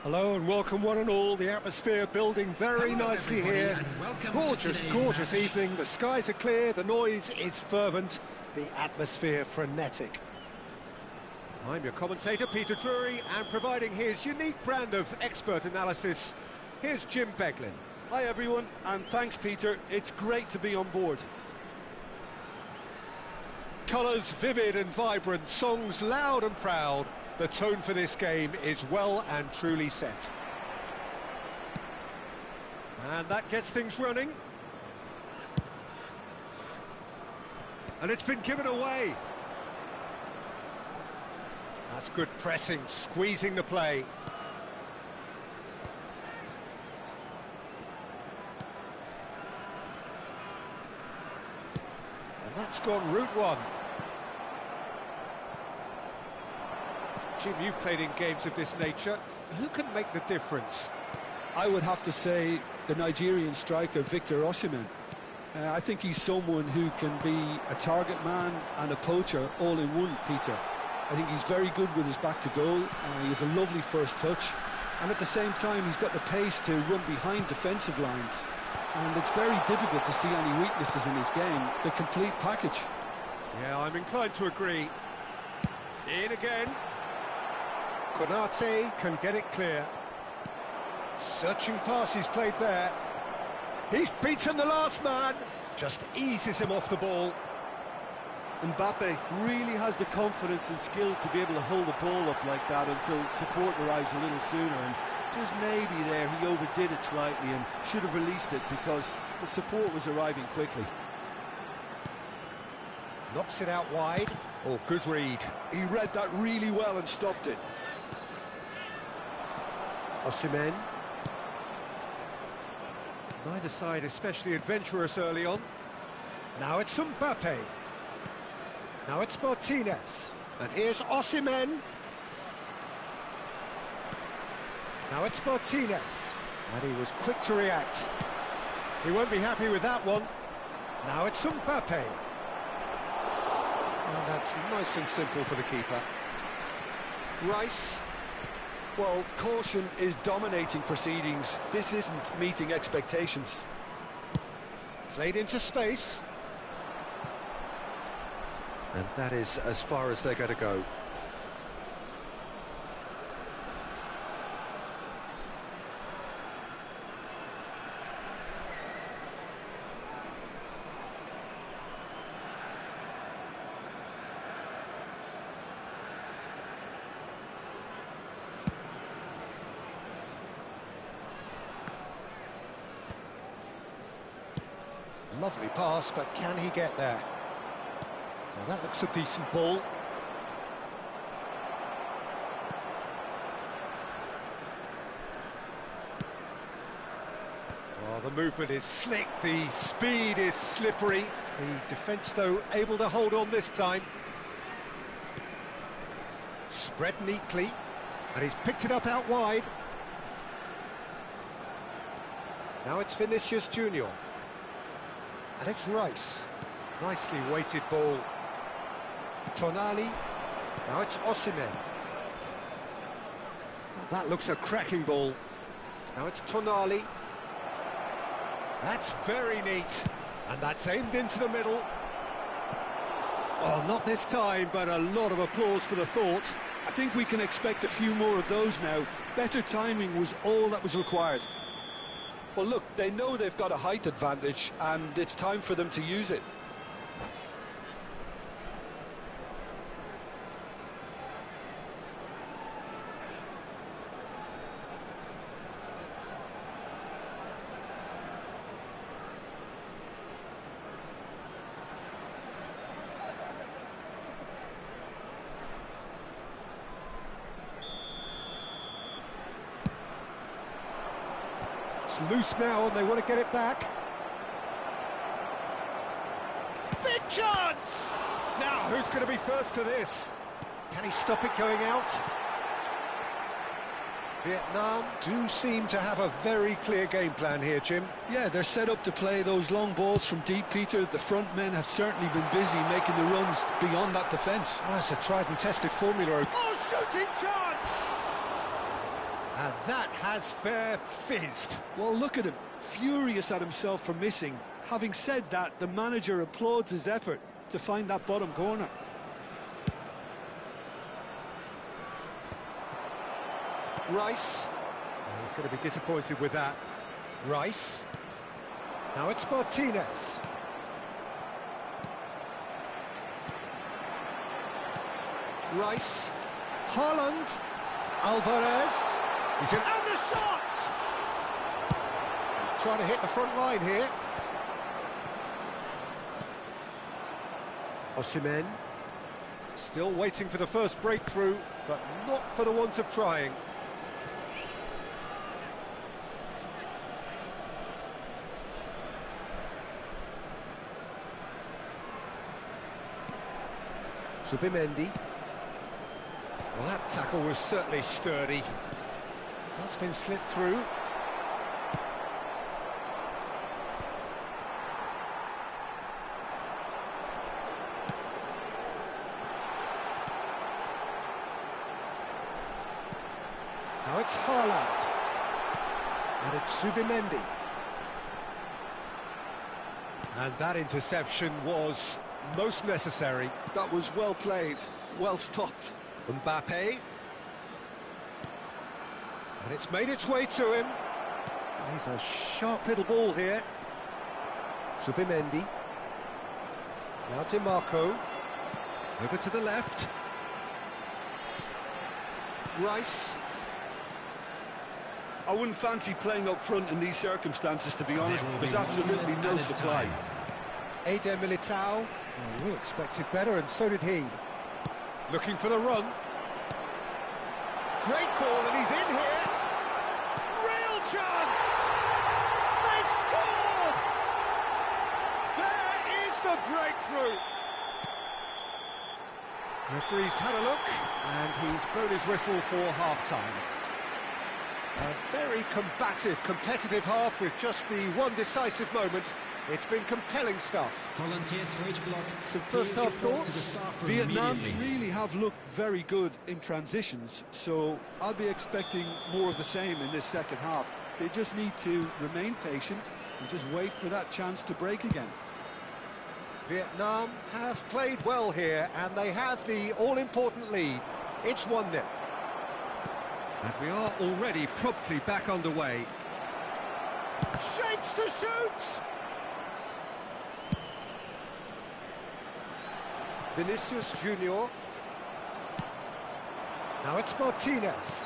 Hello and welcome one and all. The atmosphere building very Hello nicely everybody, here. and welcome to Gorgeous, today's gorgeous match. evening. The skies are clear, the noise is fervent, the atmosphere frenetic. I'm your commentator, Peter Drury, and providing his unique brand of expert analysis, here's Jim Beglin. Hi everyone, and thanks Peter, it's great to be on board. Colours vivid and vibrant, songs loud and proud. The tone for this game is well and truly set. And that gets things running. And it's been given away. That's good pressing, squeezing the play. And that's gone route one. Jim, you've played in games of this nature. Who can make the difference? I would have to say the Nigerian striker Victor Osimhen. I think he's someone who can be a target man and a poacher all in one, Peter. I think he's very good with his back to goal. He has a lovely first touch, and at the same time he's got the pace to run behind defensive lines. And it's very difficult to see any weaknesses in his game. The complete package. Yeah, I'm inclined to agree. In again. Konate can get it clear. Searching pass he's played there. He's beaten the last man. Just eases him off the ball. Mbappe really has the confidence and skill to be able to hold the ball up like that until support arrives a little sooner, and just maybe there he overdid it slightly and should have released it because the support was arriving quickly. Knocks it out wide. Oh, good read. He read that really well and stopped it. Osimhen. Neither side especially adventurous early on. Now it's Mbappe. Now it's Martinez. And here's Osimhen. Now it's Martinez. And he was quick to react. He won't be happy with that one. Now it's Mbappe. And that's nice and simple for the keeper. Rice. Well, caution is dominating proceedings. This isn't meeting expectations. Played into space. And that is as far as they're going to go. Lovely pass, but can he get there? Now that looks a decent ball. Well, the movement is slick, the speed is slippery. The defence, though, able to hold on this time. Spread neatly, and he's picked it up out wide. Now it's Vinicius Junior. And it's Rice. Nicely weighted ball. Tonali. Now it's Osimhen. Oh, that looks a cracking ball. Now it's Tonali. That's very neat. And that's aimed into the middle. Oh, not this time, but a lot of applause for the thought. I think we can expect a few more of those now. Better timing was all that was required. Well, look, they know they've got a height advantage, and it's time for them to use it. It's loose now and they want to get it back. Big chance! Now, who's going to be first to this? Can he stop it going out? Vietnam do seem to have a very clear game plan here, Jim. Yeah, they're set up to play those long balls from deep, Peter. The front men have certainly been busy making the runs beyond that defence. Oh, it's a tried and tested formula. Oh, shooting chance! And that has fair fizzed. Well, look at him, furious at himself for missing. Having said that, the manager applauds his effort to find that bottom corner. Rice. He's going to be disappointed with that. Rice. Now it's Martinez. Rice. Haaland. Alvarez. He's in. And the shot! He's trying to hit the front line here. Osimhen. Still waiting for the first breakthrough, but not for the want of trying. Zubimendi. Well, that tackle was certainly sturdy. That's been slipped through. Now it's Haaland. And it's Zubimendi. And that interception was most necessary. That was well played, well stopped. Mbappe. And it's made its way to him. He's a sharp little ball here. Zubimendi. Now DiMarco. Over to the left. Rice. I wouldn't fancy playing up front in these circumstances, to be honest. There's absolutely no supply. Eder Militao. Oh, we expected better, and so did he. Looking for the run. Great ball, and he's in here. Real chance! They've scored! There is the breakthrough. Referee's had a look, and he's blown his whistle for half-time. A very combative, competitive half with just the one decisive moment. It's been compelling stuff. Some first-half thoughts? Vietnam really have looked very good in transitions, so I'll be expecting more of the same in this second half. They just need to remain patient and just wait for that chance to break again. Vietnam have played well here, and they have the all-important lead. It's 1-0. And we are already promptly back underway. Shapes to shoot! Vinicius Junior. Now it's Martinez.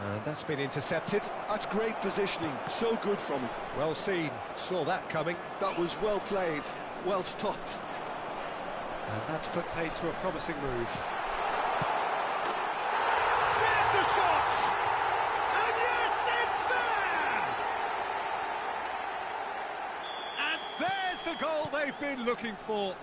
And that's been intercepted. That's great positioning, so good from him. Well seen, saw that coming. That was well played, well stopped. And that's put paid to a promising move. There's the shot! And yes, it's there! And there's the goal they've been looking for.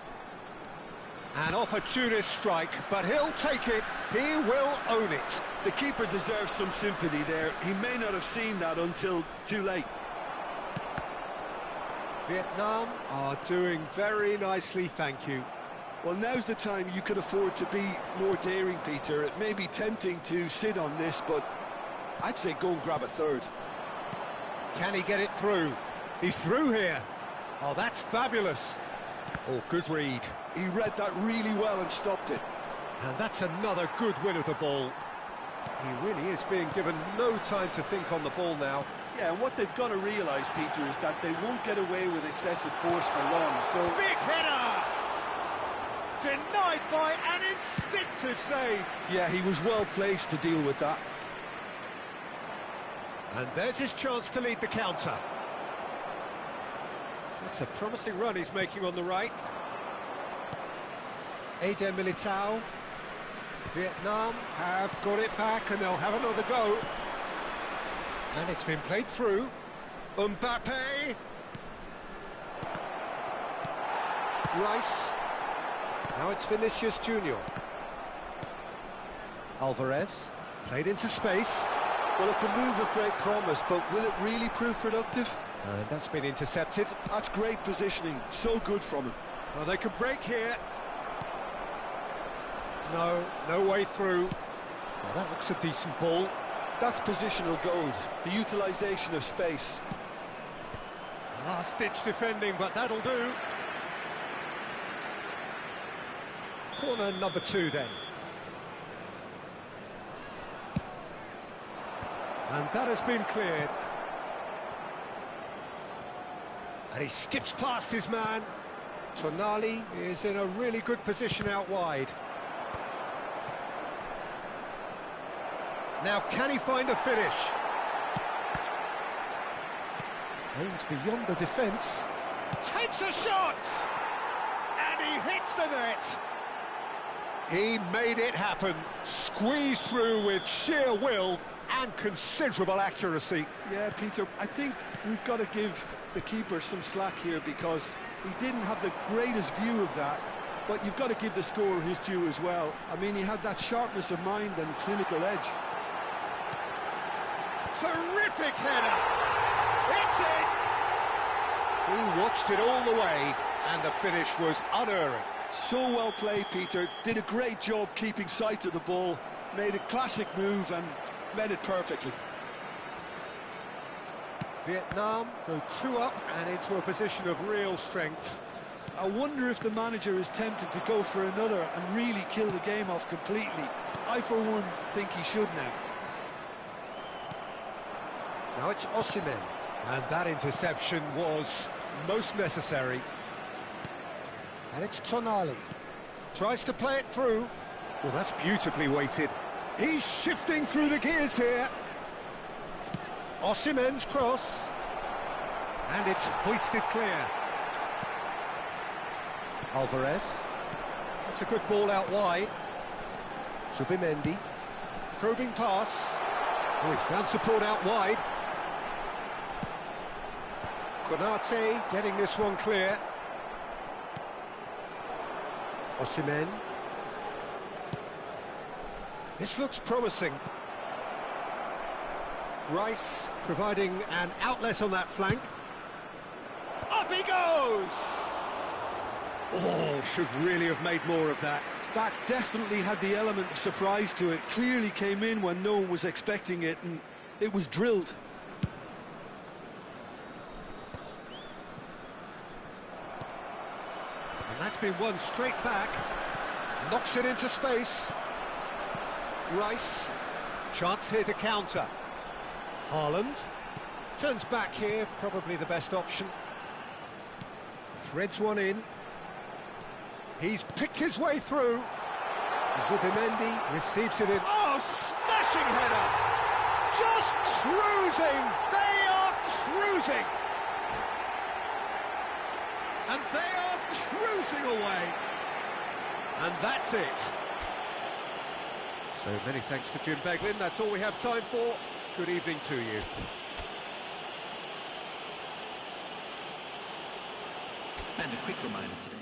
An opportunist strike, but he'll take it. He will own it. The keeper deserves some sympathy there. He may not have seen that until too late. Vietnam are doing very nicely, thank you. Well, now's the time you can afford to be more daring, Peter. It may be tempting to sit on this, but I'd say go and grab a third. Can he get it through? He's through here. Oh, that's fabulous. Oh, good read. He read that really well and stopped it. And that's another good win of the ball. He really is being given no time to think on the ball now. Yeah, and what they've got to realise, Peter, is that they won't get away with excessive force for long, so... Big header! Denied by an instinctive save. Yeah, he was well placed to deal with that. And there's his chance to lead the counter. That's a promising run he's making on the right. Eder Militao. Vietnam have got it back and they'll have another go. And it's been played through. Mbappe. Rice. Now it's Vinicius Junior. Alvarez. Played into space. Well, it's a move of great promise, but will it really prove productive? And that's been intercepted. That's great positioning, so good from him. Well, they could break here. No way through. Well, that looks a decent ball. That's positional gold, the utilisation of space. Last-ditch defending, but that'll do. Corner number 2 then. And that has been cleared. And he skips past his man. Tonali is in a really good position out wide. Now, can he find a finish? Aims beyond the defence. Takes a shot! And he hits the net. He made it happen. Squeezed through with sheer will and considerable accuracy. Yeah, Peter, I think we've got to give the keeper some slack here because he didn't have the greatest view of that, but you've got to give the scorer his due as well. I mean, he had that sharpness of mind and clinical edge. Terrific header! It's in! He watched it all the way, and the finish was unerring. So well played, Peter. Did a great job keeping sight of the ball, made a classic move and met it perfectly. Vietnam go 2 up and into a position of real strength. I wonder if the manager is tempted to go for another and really kill the game off completely. I, for one, think he should now. Now it's Osimhen, and that interception was most necessary. And it's Tonali. Tries to play it through. Well, that's beautifully weighted. He's shifting through the gears here. Osimhen's cross. And it's hoisted clear. Alvarez. That's a good ball out wide. Zubimendi. Probing pass. Oh, he's found support out wide. Konate getting this one clear. Osimhen. This looks promising. Rice providing an outlet on that flank. Up he goes! Oh, should really have made more of that. That definitely had the element of surprise to it. Clearly came in when no one was expecting it, and it was drilled. And that's been won straight back. Knocks it into space. Rice. Chance here to counter. Haaland. Turns back here, probably the best option. Threads one in. He's picked his way through. Zubimendi receives it in. Oh, smashing header! Just cruising! They are cruising! And they are cruising away. And that's it. So many thanks to Jim Beglin. That's all we have time for. Good evening to you. And a quick reminder today.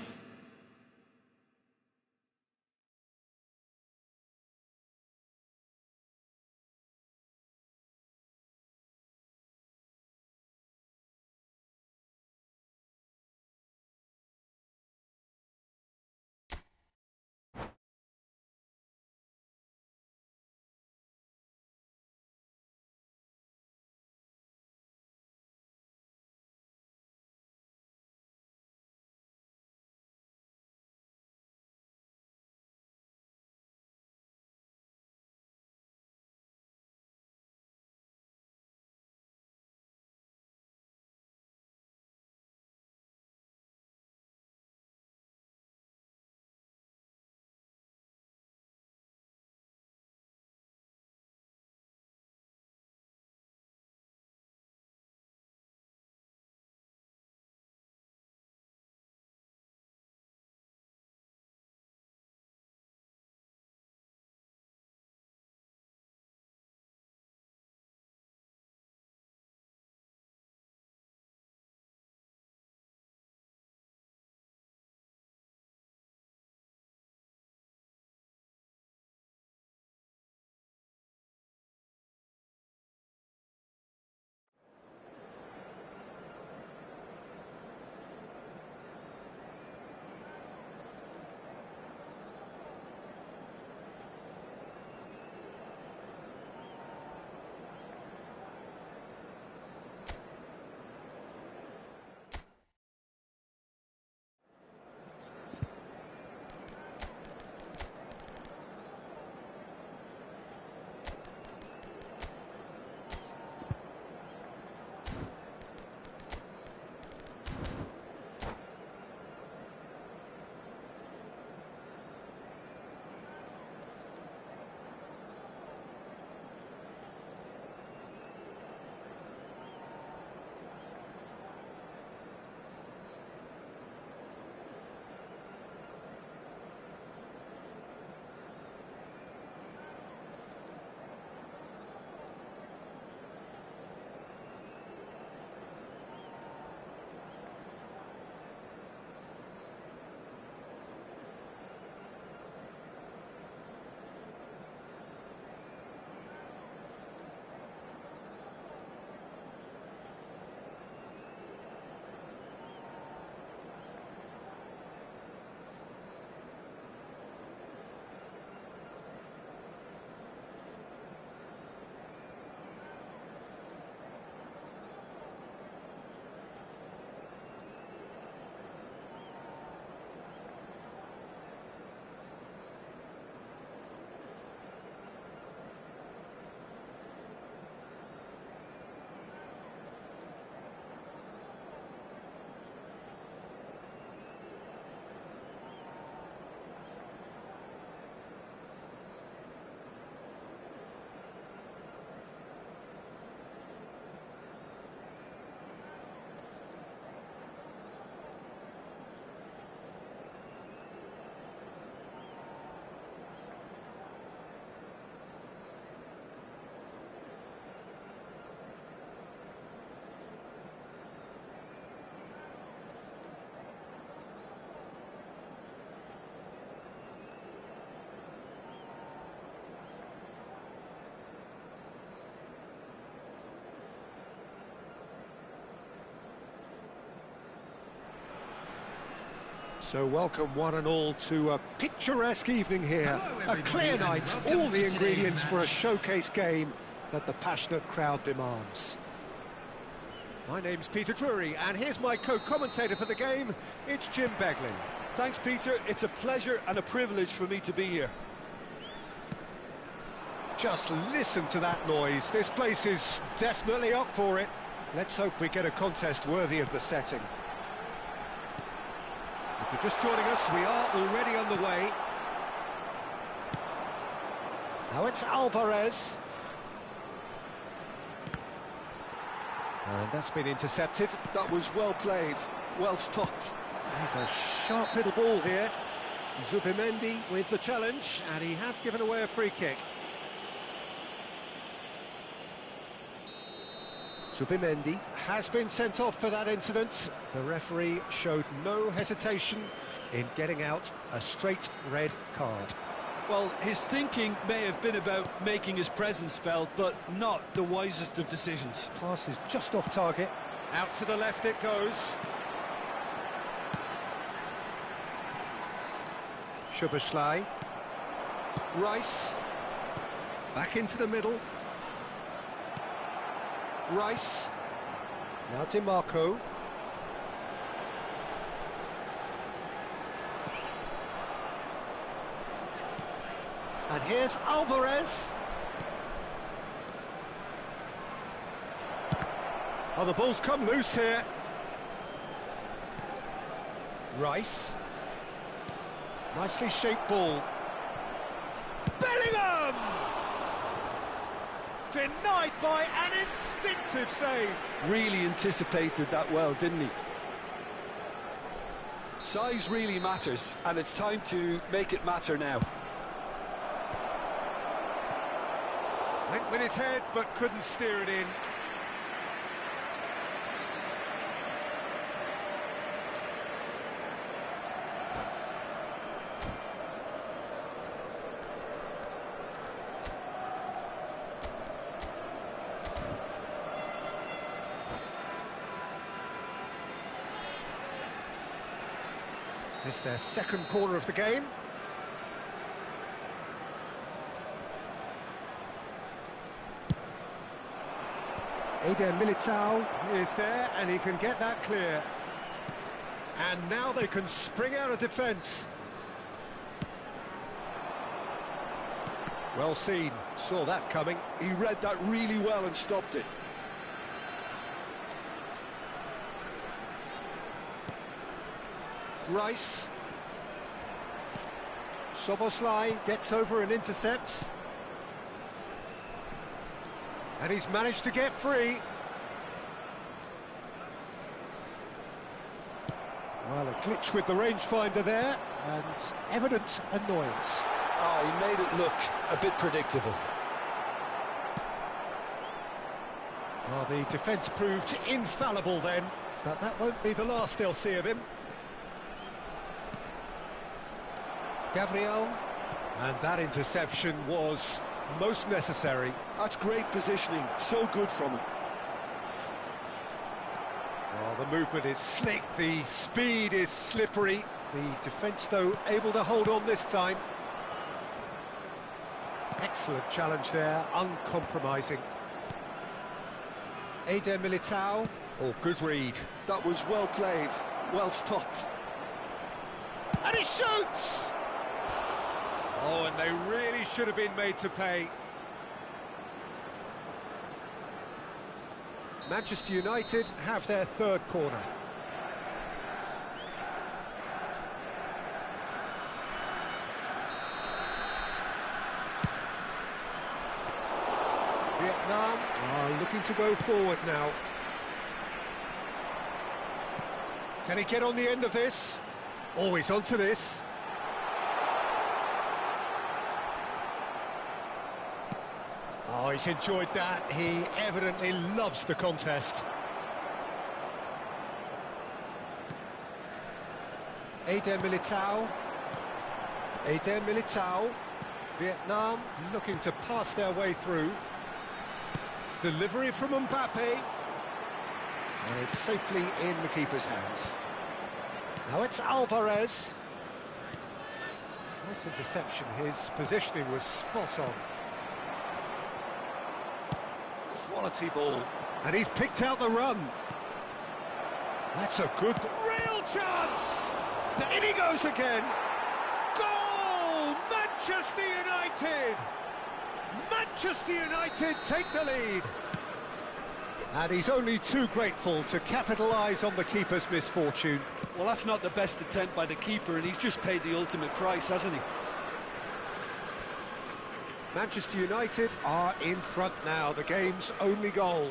So welcome one and all to a picturesque evening here, a clear night, all the ingredients for a showcase game that the passionate crowd demands. My name's Peter Drury, and here's my co-commentator for the game, it's Jim Beglin. Thanks, Peter. It's a pleasure and a privilege for me to be here. Just listen to that noise, this place is definitely up for it. Let's hope we get a contest worthy of the setting. If you're just joining us, we are already on the way. Now it's Alvarez. And that's been intercepted. That was well played, well stopped. There's a sharp little ball here. Zubimendi with the challenge, and he has given away a free kick. Zubimendi has been sent off for that incident. The referee showed no hesitation in getting out a straight red card. Well, his thinking may have been about making his presence felt, but not the wisest of decisions. Pass is just off target. Out to the left it goes. Szoboszlai. Rice. Back into the middle. Rice. Now DiMarco. And here's Alvarez. Oh, the ball's come loose here. Rice. Nicely shaped ball. Bellingham! Denied by an instinctive save. Really anticipated that well, didn't he? Size really matters, and it's time to make it matter now. Went with his head, but couldn't steer it in. It's their second corner of the game. Eder Militao is there, and he can get that clear. And now they can spring out of defence. Well seen, saw that coming. He read that really well and stopped it. Rice. Szoboszlai gets over and intercepts. And he's managed to get free. Well, a glitch with the rangefinder there, and evident annoyance. Oh, he made it look a bit predictable. Well, the defence proved infallible then, but that won't be the last they'll see of him. Gabriel, and that interception was most necessary. That's great positioning, so good from him. Well, the movement is slick, the speed is slippery. The defence, though, able to hold on this time. Excellent challenge there, uncompromising. Eder Militao, oh, good read. That was well played, well stopped. And he shoots! Oh, and they really should have been made to pay. Manchester United have their third corner. Vietnam are looking to go forward now. Can he get on the end of this? Oh, he's onto this. Oh, he's enjoyed that. He evidently loves the contest. Eder Militao. Eder Militao. Vietnam looking to pass their way through. Delivery from Mbappe. And it's safely in the keeper's hands. Now it's Alvarez. Nice interception. His positioning was spot on. Quality ball. And he's picked out the run. That's a good... Real chance! Now in he goes again. Goal! Manchester United! Manchester United take the lead. And he's only too grateful to capitalise on the keeper's misfortune. Well, that's not the best attempt by the keeper, and he's just paid the ultimate price, hasn't he? Manchester United are in front now, the game's only goal.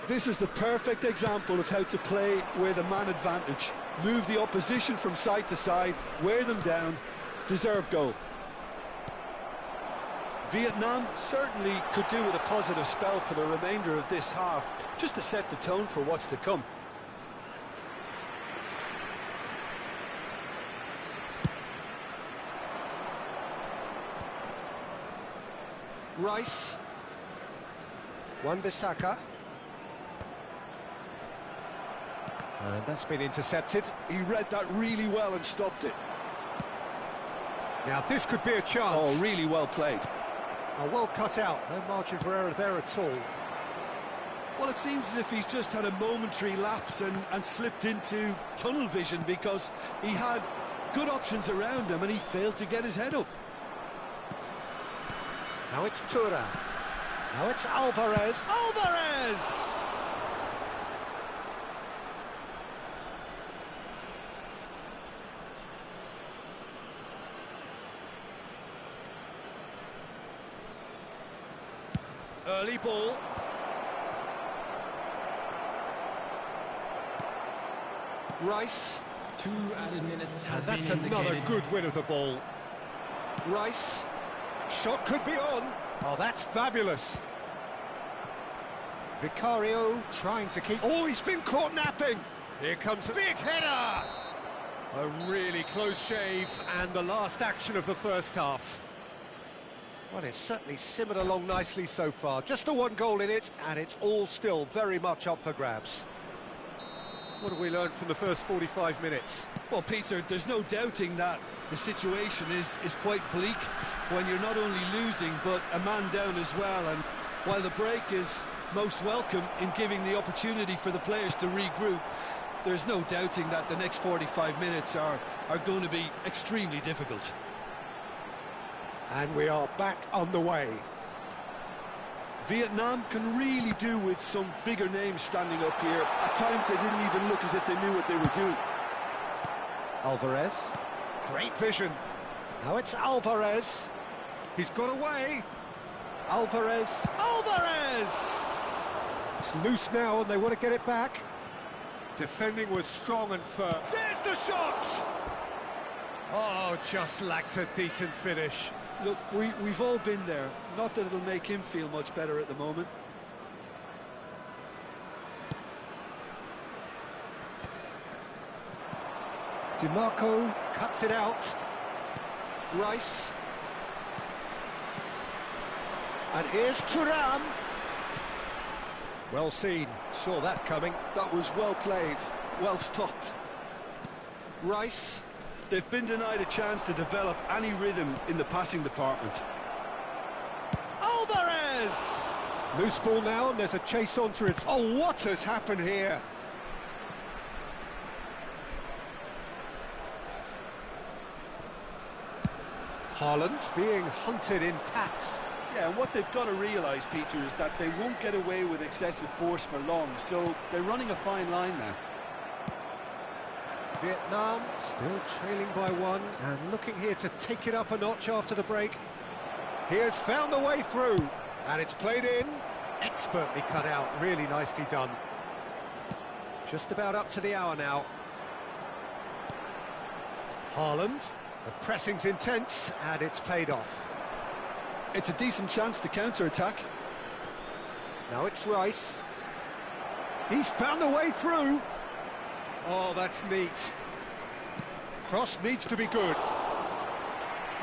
This is the perfect example of how to play with a man advantage. Move the opposition from side to side, wear them down, deserve goal. Vietnam certainly could do with a positive spell for the remainder of this half, just to set the tone for what's to come. Rice. Wan-Bissaka. And that's been intercepted. He read that really well and stopped it. Now this could be a chance. Oh, really well played. Oh, well cut out. No margin for error there at all. Well, it seems as if he's just had a momentary lapse and slipped into tunnel vision, because he had good options around him and he failed to get his head up. Now it's Thuram. Now it's Alvarez. Alvarez! Early ball. Rice. 2 added minutes has And that's been another indicated. good win of the ball. Rice. Shot could be on. Oh, that's fabulous. Vicario trying to keep... Oh, he's been caught napping. Here comes a big header. A really close shave, and the last action of the first half. Well, it's certainly simmered along nicely so far. Just the one goal in it, and it's all still very much up for grabs. What have we learned from the first 45 minutes? Well, Peter, there's no doubting that the situation is quite bleak when you're not only losing, but a man down as well. And while the break is most welcome in giving the opportunity for the players to regroup, there's no doubting that the next 45 minutes are going to be extremely difficult. And we are back on the way. Vietnam can really do with some bigger names standing up here. At times they didn't even look as if they knew what they were doing. Alvarez. Great vision. Now it's Alvarez. He's got away. Alvarez. Alvarez! It's loose now and they want to get it back. Defending was strong and firm. There's the shot! Oh, just lacked a decent finish. Look, we've all been there. Not that it'll make him feel much better at the moment. DiMarco cuts it out. Rice. And here's Thuram. Well seen, saw that coming. That was well played, well stopped. Rice. They've been denied a chance to develop any rhythm in the passing department. Alvarez! Loose ball now, and there's a chase onto it. Oh, what has happened here? Haaland being hunted in packs. Yeah, and what they've got to realise, Peter, is that they won't get away with excessive force for long, so they're running a fine line now. Vietnam still trailing by one and looking here to take it up a notch after the break. He has found the way through and it's played in. Expertly cut out, really nicely done. Just about up to the hour now. Haaland, the pressing's intense and it's paid off. It's a decent chance to counter-attack. Now it's Rice. He's found the way through. Oh, that's neat. Cross needs to be good.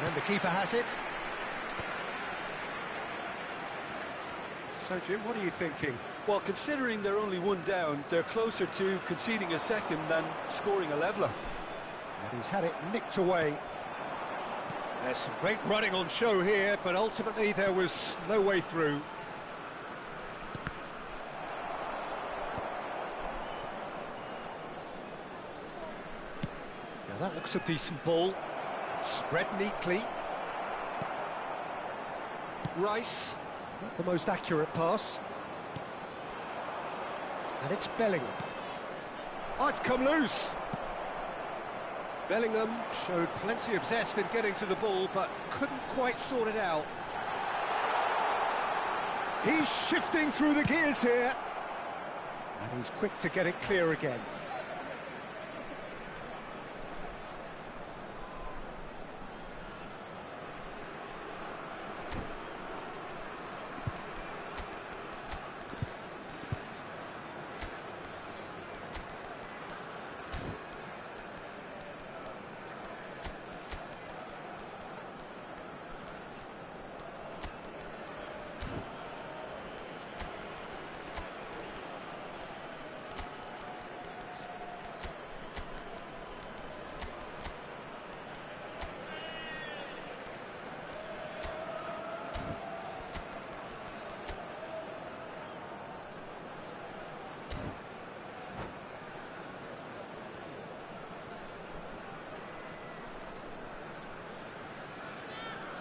And the keeper has it. So, Jim, what are you thinking? Well, considering they're only one down, they're closer to conceding a second than scoring a leveller. And he's had it nicked away. There's some great running on show here, but ultimately there was no way through. Now that looks a decent ball. Spread neatly. Rice, not the most accurate pass. And it's Bellingham. Oh, it's come loose. Bellingham showed plenty of zest in getting to the ball, but couldn't quite sort it out. He's shifting through the gears here. And he's quick to get it clear again.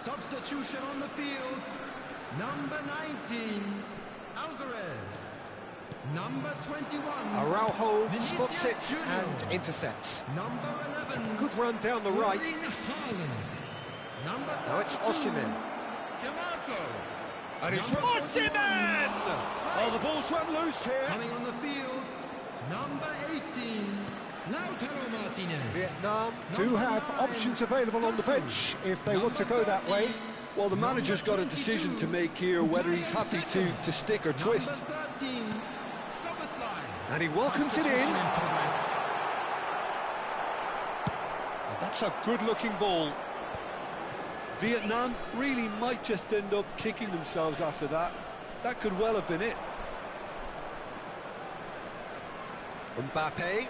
Substitution on the field. Number 19, Alvarez. Number 21, Araujo Vinicius spots it Junior. and intercepts. Number 11, Good run down the right. Erling Haaland. Number 32, Now it's Osimhen. DiMarco. And it's Number Osimhen! 41, Oh, the ball's run loose here. Coming on the field, number 18, Lautaro Martinez. Vietnam do Number have 9, options available on the bench if they want to go that way. Well, the manager's got a decision to make here, whether he's happy to stick or twist. Number 13, Szoboszlai. And he welcomes it in. Substitution in progress. And that's a good-looking ball. Vietnam really might just end up kicking themselves after that. That could well have been it. Mbappe.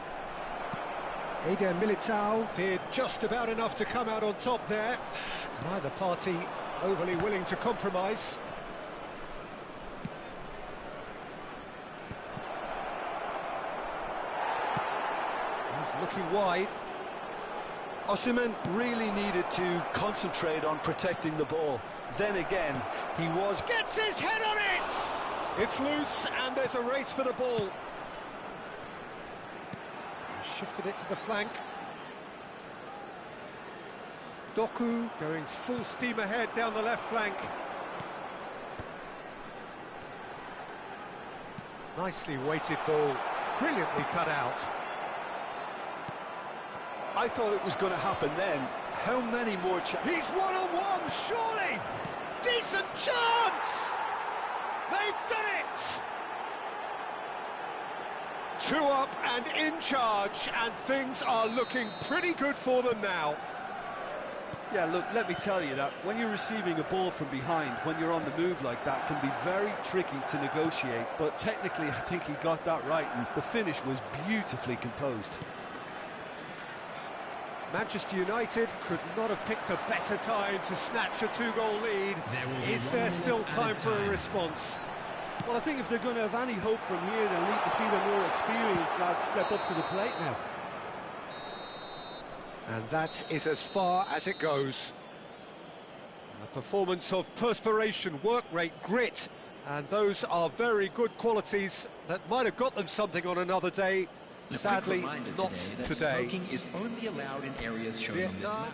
Eder Militao did just about enough to come out on top there. Neither party overly willing to compromise. looking wide. Osimhen really needed to concentrate on protecting the ball. Then again, he was... Gets his head on it! It's loose, and there's a race for the ball. Shifted it to the flank. Doku going full steam ahead down the left flank. Nicely weighted ball, brilliantly cut out. I thought it was going to happen then. How many more chances? He's one-on-one, surely! Decent chance! They've done it! 2 up and in charge, and things are looking pretty good for them now. Yeah, look, let me tell you that when you're receiving a ball from behind, when you're on the move like that, can be very tricky to negotiate. But technically, I think he got that right, and the finish was beautifully composed. Manchester United could not have picked a better time to snatch a 2-goal lead. Is there still time for a response? Well, I think if they're going to have any hope from here, they'll need to see the more experienced lads step up to the plate now. And that is as far as it goes. A performance of perspiration, work rate, grit, and those are very good qualities that might have got them something on another day. Sadly, not today. Smoking is only allowed in areas shown on this map.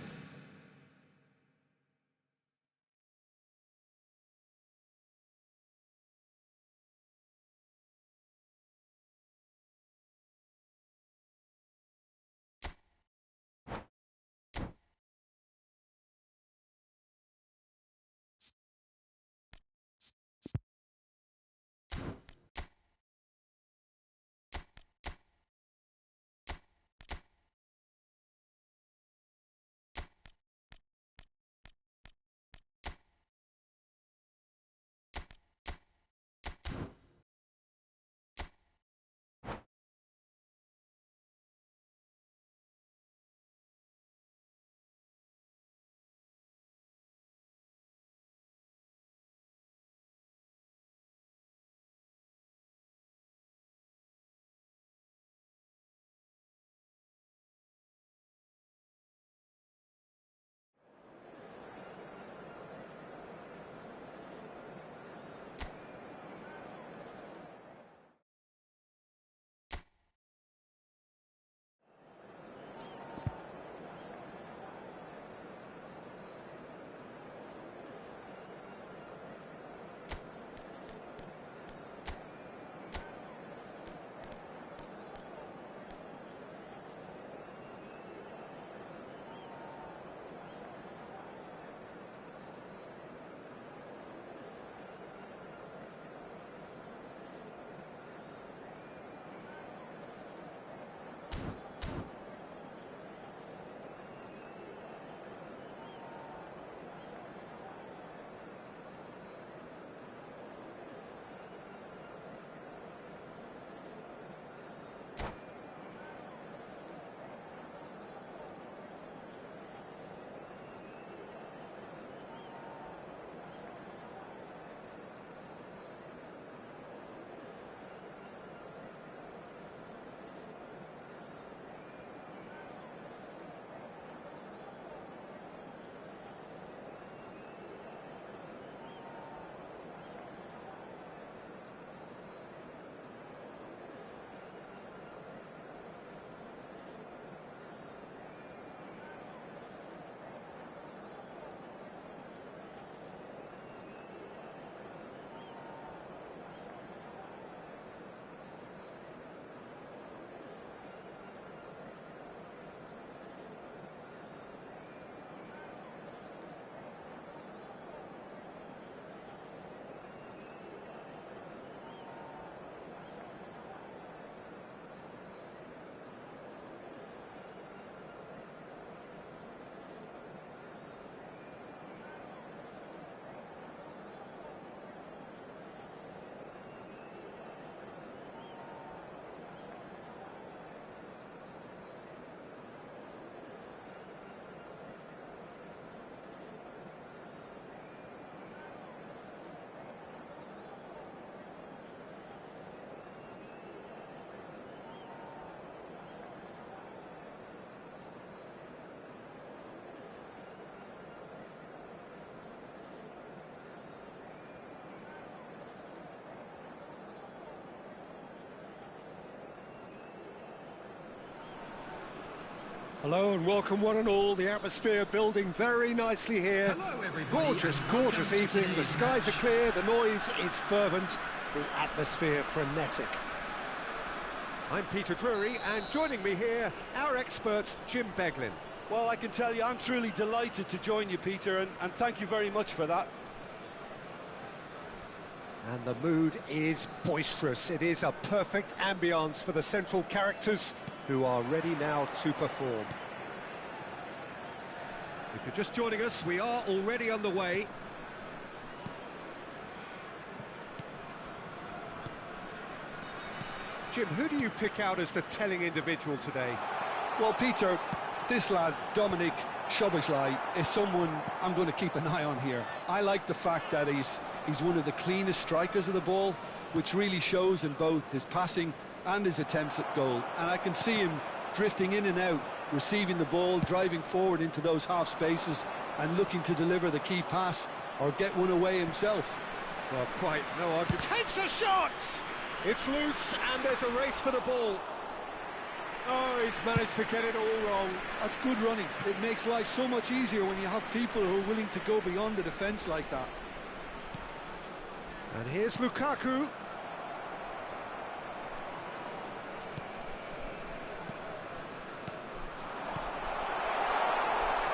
Hello and welcome one and all. The atmosphere building very nicely here. Hello, everybody. Gorgeous, gorgeous evening. The skies are clear, the noise is fervent, the atmosphere frenetic. I'm Peter Drury, and joining me here, our expert, Jim Beglin. Well, I can tell you, I'm truly delighted to join you, Peter, and thank you very much for that. And the mood is boisterous. It is a perfect ambience for the central characters who are ready now to perform. If you're just joining us, we are already underway. Jim, who do you pick out as the telling individual today? Well, Peter, this lad, Dominik Szoboszlai, is someone I'm going to keep an eye on here. I like the fact that he's one of the cleanest strikers of the ball, which really shows in both his passing and his attempts at goal. And I can see him drifting in and out, receiving the ball, driving forward into those half spaces and looking to deliver the key pass or get one away himself. Well, quite no argument. Takes a shot! It's loose and there's a race for the ball. Oh, he's managed to get it all wrong. That's good running. It makes life so much easier when you have people who are willing to go beyond the defence like that. And here's Lukaku.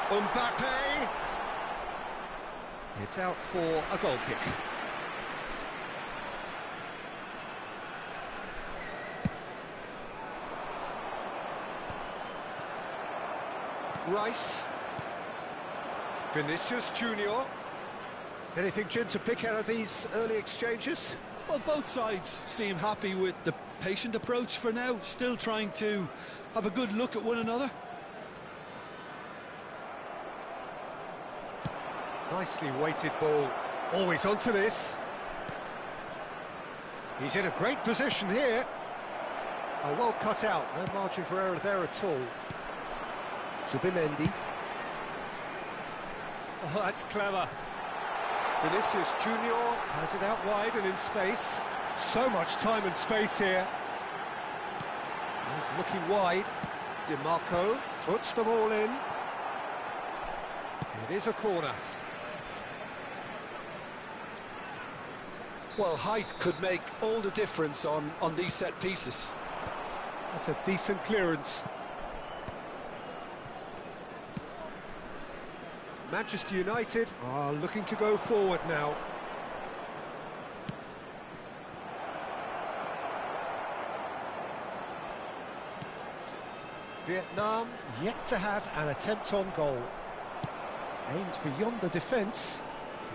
Mbappe. It's out for a goal kick. Rice. Vinicius Junior. Anything, Jim, to pick out of these early exchanges? Well, both sides seem happy with the patient approach for now, still trying to have a good look at one another. Nicely weighted ball. Always onto this. He's in a great position here. Oh, well cut out. No margin for error there at all. Zubimendi. Oh, that's clever. Vinicius Junior has it out wide and in space. So much time and space here. He's looking wide. DiMarco puts them all in. It is a corner. Well, height could make all the difference on these set pieces. That's a decent clearance. Manchester United are looking to go forward now. Vietnam yet to have an attempt on goal. Aimed beyond the defence.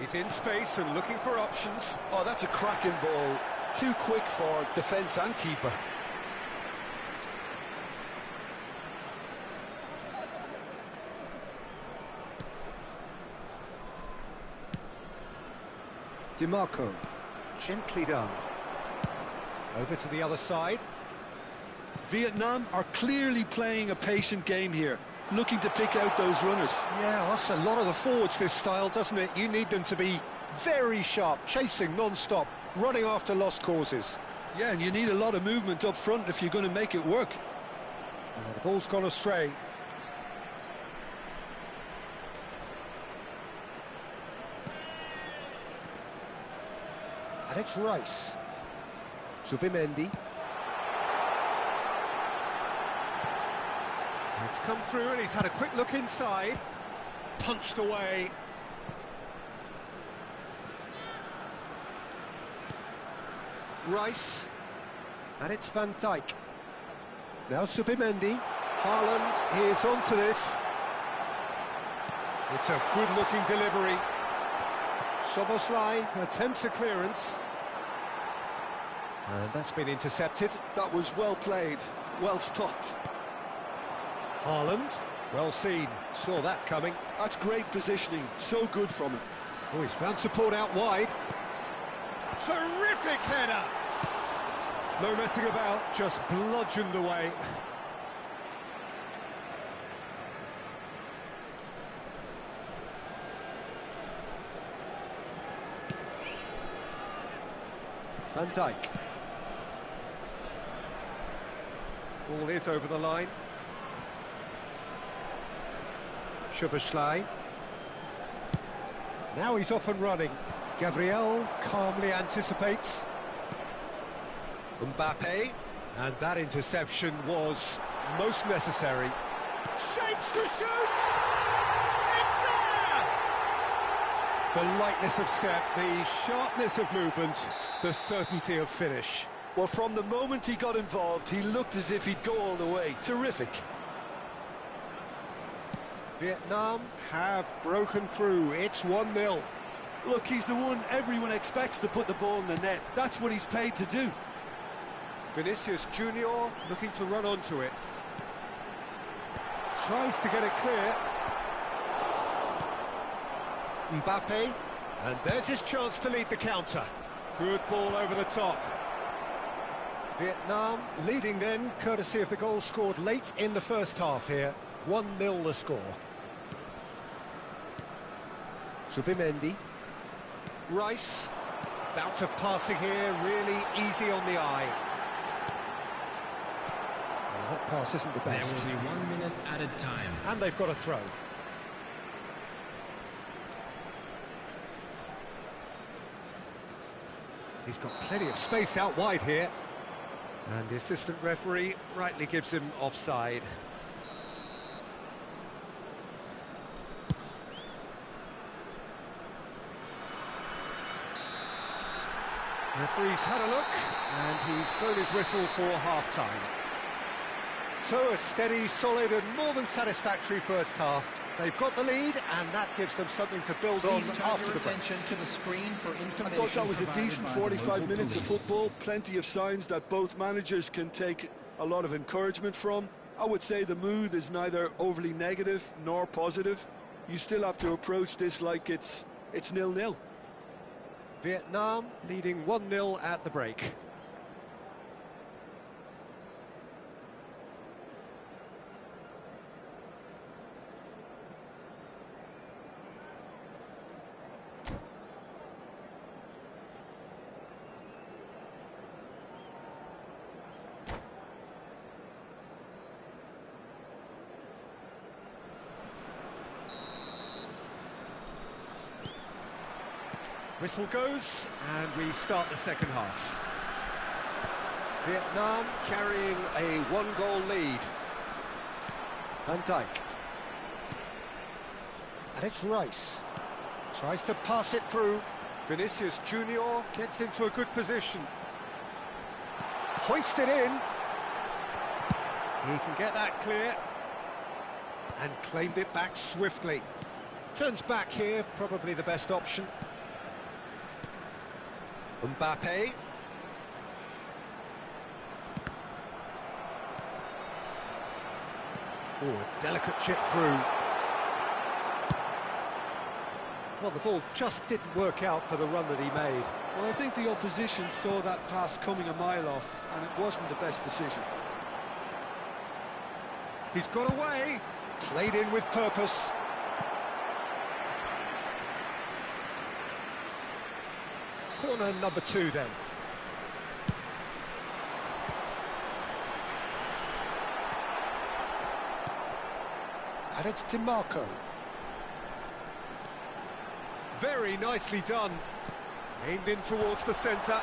He's in space and looking for options. Oh, that's a cracking ball. Too quick for defence and keeper. DiMarco, gently done. Over to the other side. Vietnam are clearly playing a patient game here, looking to pick out those runners. Yeah, that's a lot of the forwards, this style, doesn't it? You need them to be very sharp, chasing non-stop, running after lost causes. Yeah, and you need a lot of movement up front if you're going to make it work. The ball's gone astray. And it's Rice. Zubimendi. It's come through and he's had a quick look inside. Punched away. Rice. And it's Van Dijk. Now Zubimendi. Haaland is onto this. It's a good-looking delivery. Szoboszlai attempts a clearance. And that's been intercepted. That was well played, well stopped. Haaland, well seen, saw that coming. That's great positioning, so good from him. Oh, he's found support out wide. Terrific header! No messing about, just bludgeoned away. Van Dijk. Ball is over the line. Szoboszlai. Now he's off and running. Gabriel calmly anticipates. Mbappe. And that interception was most necessary. Shapes to shoot! It's there! The lightness of step, the sharpness of movement, the certainty of finish. Well, from the moment he got involved, he looked as if he'd go all the way. Terrific. Vietnam have broken through. It's 1-0. Look, he's the one everyone expects to put the ball in the net. That's what he's paid to do. Vinicius Junior looking to run onto it. Tries to get it clear. Mbappe. And there's his chance to lead the counter. Good ball over the top. Vietnam leading then, courtesy of the goal scored late in the first half here. 1-0 the score. Zubimendi. Rice. Bout of passing here, really easy on the eye. Well, that pass isn't the best. There will be 1 minute added time. And they've got a throw. He's got plenty of space out wide here. And the assistant referee rightly gives him offside. Referee's had a look, and he's blown his whistle for half-time. So a steady, solid and more than satisfactory first half. They've got the lead, and that gives them something to build on after the break. I thought that was a decent 45 minutes of football. Plenty of signs that both managers can take a lot of encouragement from. I would say the mood is neither overly negative nor positive. You still have to approach this like it's 0-0. Vietnam leading 1-0 at the break. Whistle goes, and we start the second half. Vietnam carrying a one-goal lead. Van Dijk. And it's Rice. Tries to pass it through. Vinicius Junior gets into a good position. Hoisted in. He can get that clear. And claimed it back swiftly. Turns back here, probably the best option. Mbappe. Oh, a delicate chip through. Well, the ball just didn't work out for the run that he made. Well, I think the opposition saw that pass coming a mile off, and it wasn't the best decision. He's got away, played in with purpose. Corner number 2 then. And it's DiMarco. Very nicely done. Aimed in towards the centre.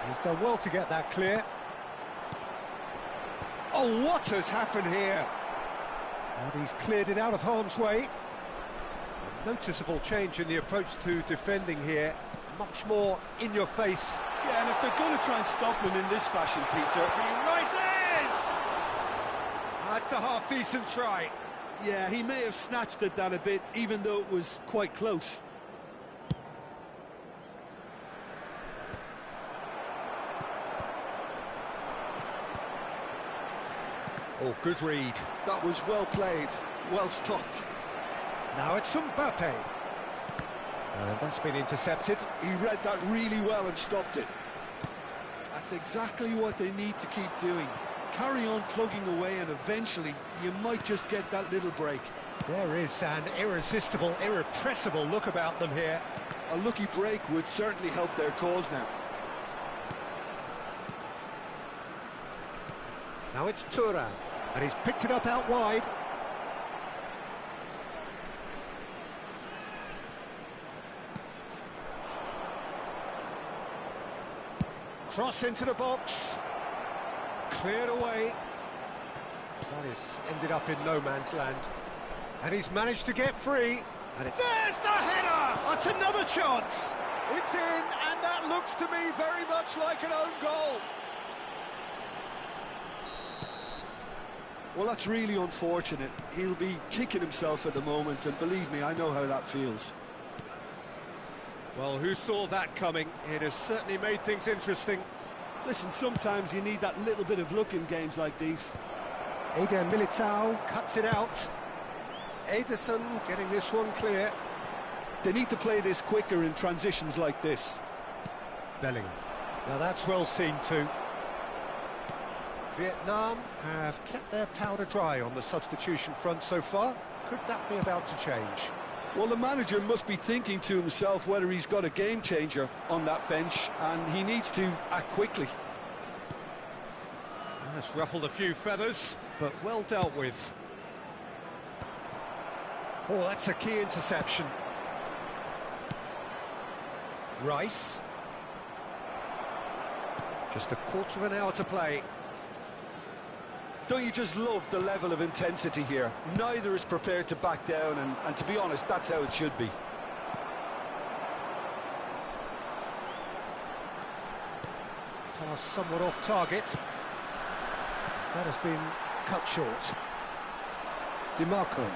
He's done well to get that clear. Oh, what has happened here? And he's cleared it out of harm's way. A noticeable change in the approach to defending here. Much more in your face. Yeah, and if they're going to try and stop him in this fashion, Peter... He rises! That's a half-decent try. Yeah, he may have snatched at that a bit, even though it was quite close. Oh, good read. That was well played, well stopped. Now it's Mbappe. And that's been intercepted. He read that really well and stopped it. That's exactly what they need to keep doing. Carry on plugging away, and eventually you might just get that little break. There is an irresistible, irrepressible look about them here. A lucky break would certainly help their cause now. Now it's Thuram, and he's picked it up out wide. Cross into the box. Cleared away. That is ended up in no man's land. And he's managed to get free. And there's the header! That's another chance! It's in, and that looks to me very much like an own goal. Well, that's really unfortunate. He'll be kicking himself at the moment, and believe me, I know how that feels. Well, who saw that coming? It has certainly made things interesting. Listen, sometimes you need that little bit of luck in games like these. Eder Militao cuts it out. Ederson getting this one clear. They need to play this quicker in transitions like this. Bellingham. Now that's well seen too. Vietnam have kept their powder dry on the substitution front so far. Could that be about to change? Well, the manager must be thinking to himself whether he's got a game changer on that bench, and he needs to act quickly. That's ruffled a few feathers, but well dealt with. Oh, that's a key interception. Rice. Just a quarter of an hour to play. Don't you just love the level of intensity here? Neither is prepared to back down, and to be honest, that's how it should be. Pass somewhat off target. That has been cut short. DiMarco.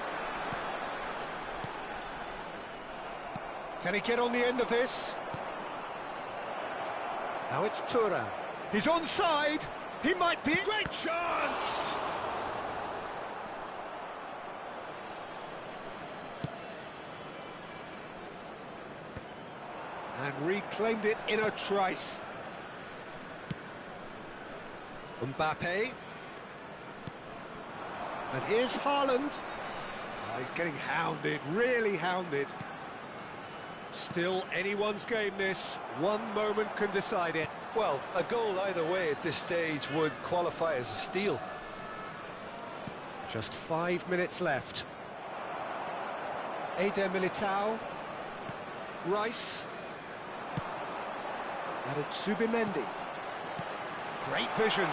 Can he get on the end of this? Now it's Thuram. He's onside. He might be... Great chance! And reclaimed it in a trice. Mbappe. And here's Haaland. Oh, he's getting hounded, really hounded. Still anyone's game this. One moment can decide it. Well, a goal either way at this stage would qualify as a steal. Just 5 minutes left. Eder Militao. Rice. And it's Zubimendi. Great vision.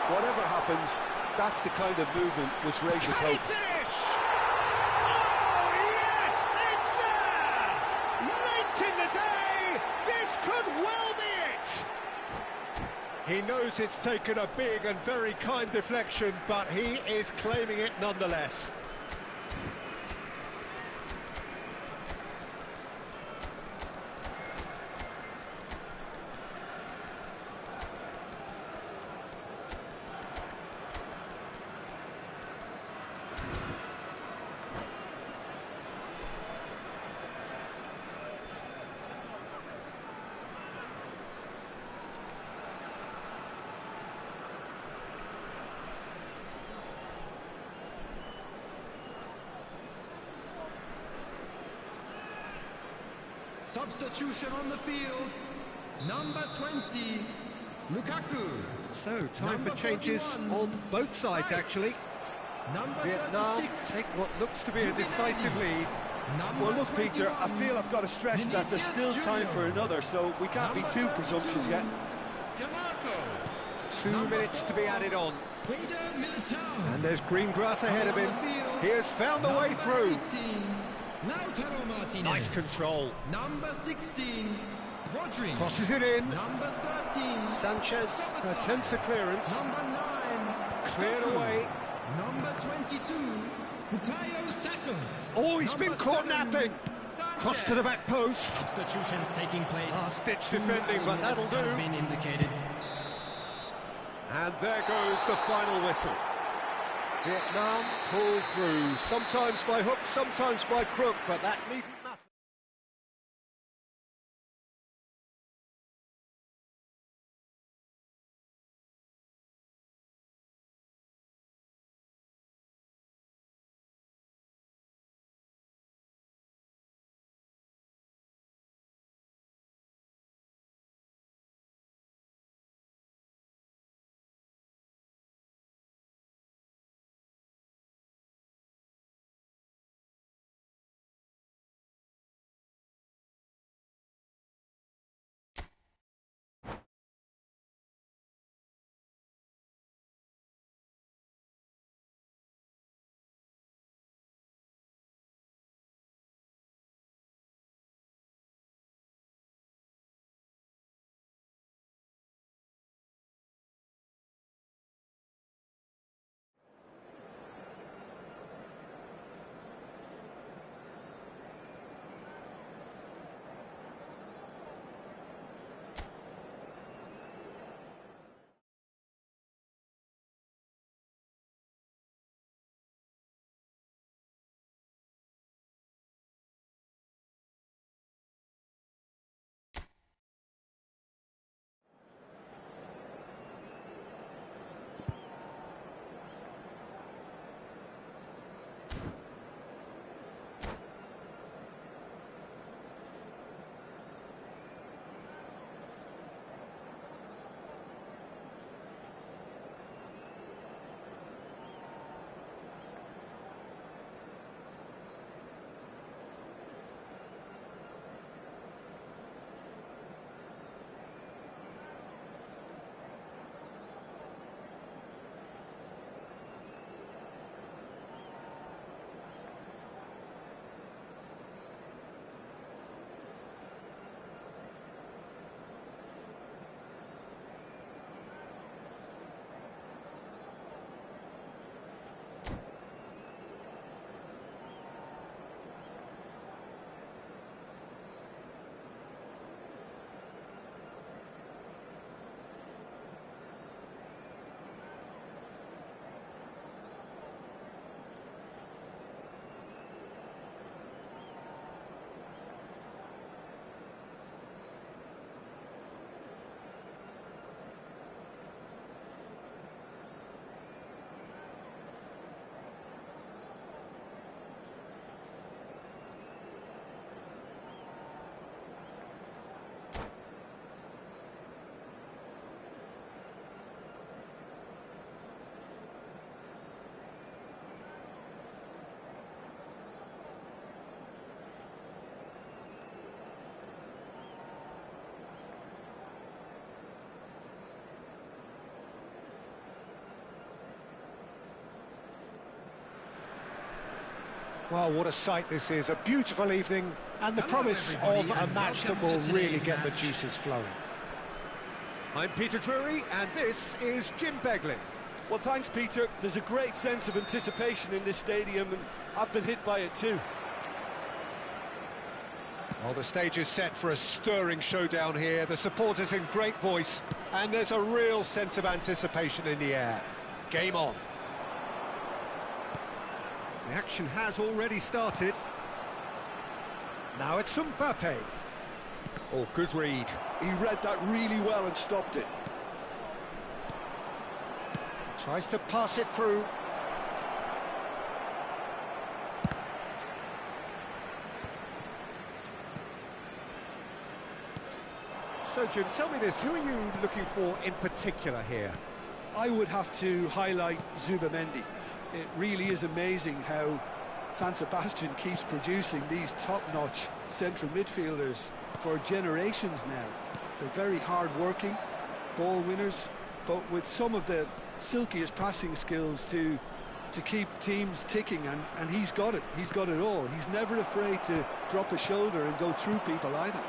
Whatever happens, that's the kind of movement which raises Can he hope. finish? Oh, yes, it's there! Late in the day, this could well be it! He knows it's taken a big and very kind deflection, but he is claiming it nonetheless. Substitution on the field. Number 20, Lukaku. So, time Number for changes 41, on both sides, actually. Number Vietnam 36, take what looks to be a decisive lead. Number Well, look, Peter, I 21, feel I've got to stress that there's still time for another, so we can't be too presumptuous yet. DiMarco. 2 minutes to be added on. Eder Militao. And there's green grass ahead of him. He has found the way through. 18, Lautaro Martinez. Nice control. Number 16, Rodri. Crosses it in. Number 13, Sanchez attempts a clearance. Number 9, Cleared Kaku. away. Number 22, Bukayo Saka. Oh, he's been Number caught 7, napping. Sanchez. Cross to the back post. Substitutions taking place. Last-ditch defending, but that'll Has do. been indicated. And there goes the final whistle. Vietnam pull through, sometimes by hook, sometimes by crook, but that needn't Well, what a sight this is. A beautiful evening and the promise of a match that will really get the juices flowing. I'm Peter Drury and this is Jim Beglin. Well, thanks, Peter. There's a great sense of anticipation in this stadium, and I've been hit by it too. Well, the stage is set for a stirring showdown here. The supporters in great voice, and there's a real sense of anticipation in the air. Game on. The action has already started. Now it's Mbappe. Oh, good read. He read that really well and stopped it. Tries to pass it through. So, Jim, tell me this, who are you looking for in particular here? I would have to highlight Zubimendi. It really is amazing how San Sebastian keeps producing these top-notch central midfielders for generations now. They're very hard-working, ball winners, but with some of the silkiest passing skills to keep teams ticking, and he's got it. He's got it all. He's never afraid to drop a shoulder and go through people either.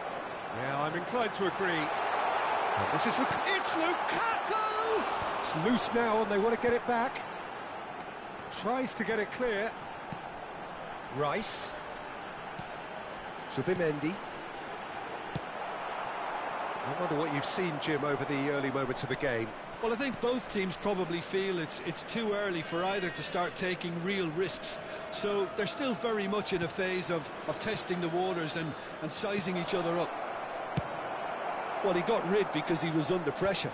Yeah, I'm inclined to agree. And this is it's Lukaku! It's loose now and they want to get it back. Tries to get it clear. Rice. Zubimendi. I wonder what you've seen, Jim, over the early moments of the game. Well, I think both teams probably feel it's too early for either to start taking real risks. So they're still very much in a phase of testing the waters and sizing each other up. Well, he got rid because he was under pressure.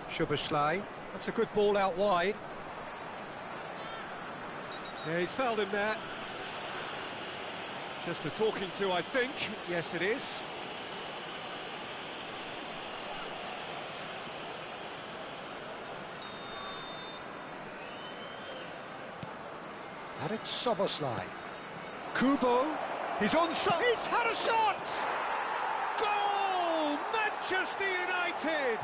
Szoboszlai. That's a good ball out wide. Yeah, he's fouled him there. Just a talking to, I think. Yes, it is. And it's Szoboszlai. Kubo. He's onside. He's had a shot! Goal! Manchester United!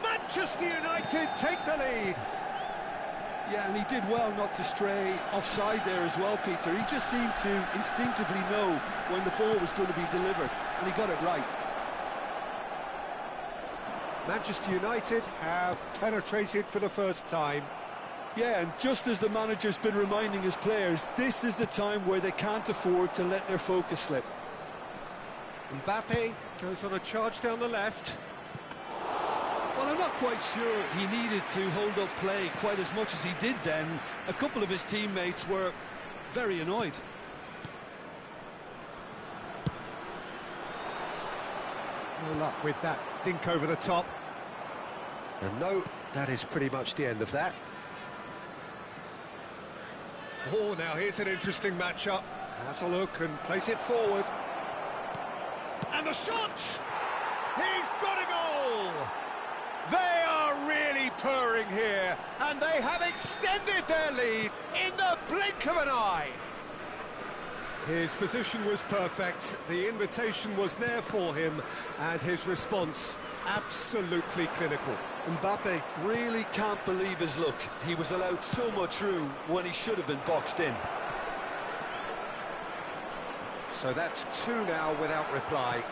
Manchester United take the lead. Yeah, and he did well not to stray offside there as well, Peter. He just seemed to instinctively know when the ball was going to be delivered, and he got it right. Manchester United have penetrated for the first time. Yeah, and just as the manager's been reminding his players, this is the time where they can't afford to let their focus slip. Mbappe goes on a charge down the left. Well, I'm not quite sure he needed to hold up play quite as much as he did then. A couple of his teammates were very annoyed. No luck with that dink over the top. And no, that is pretty much the end of that. Oh, now here's an interesting matchup. Has a look and place it forward. And the shot! He's got a goal! They are really purring here, and they have extended their lead in the blink of an eye. His position was perfect, the invitation was there for him, and his response absolutely clinical. Mbappe really can't believe his luck. He was allowed so much room when he should have been boxed in. So that's 2 now without reply.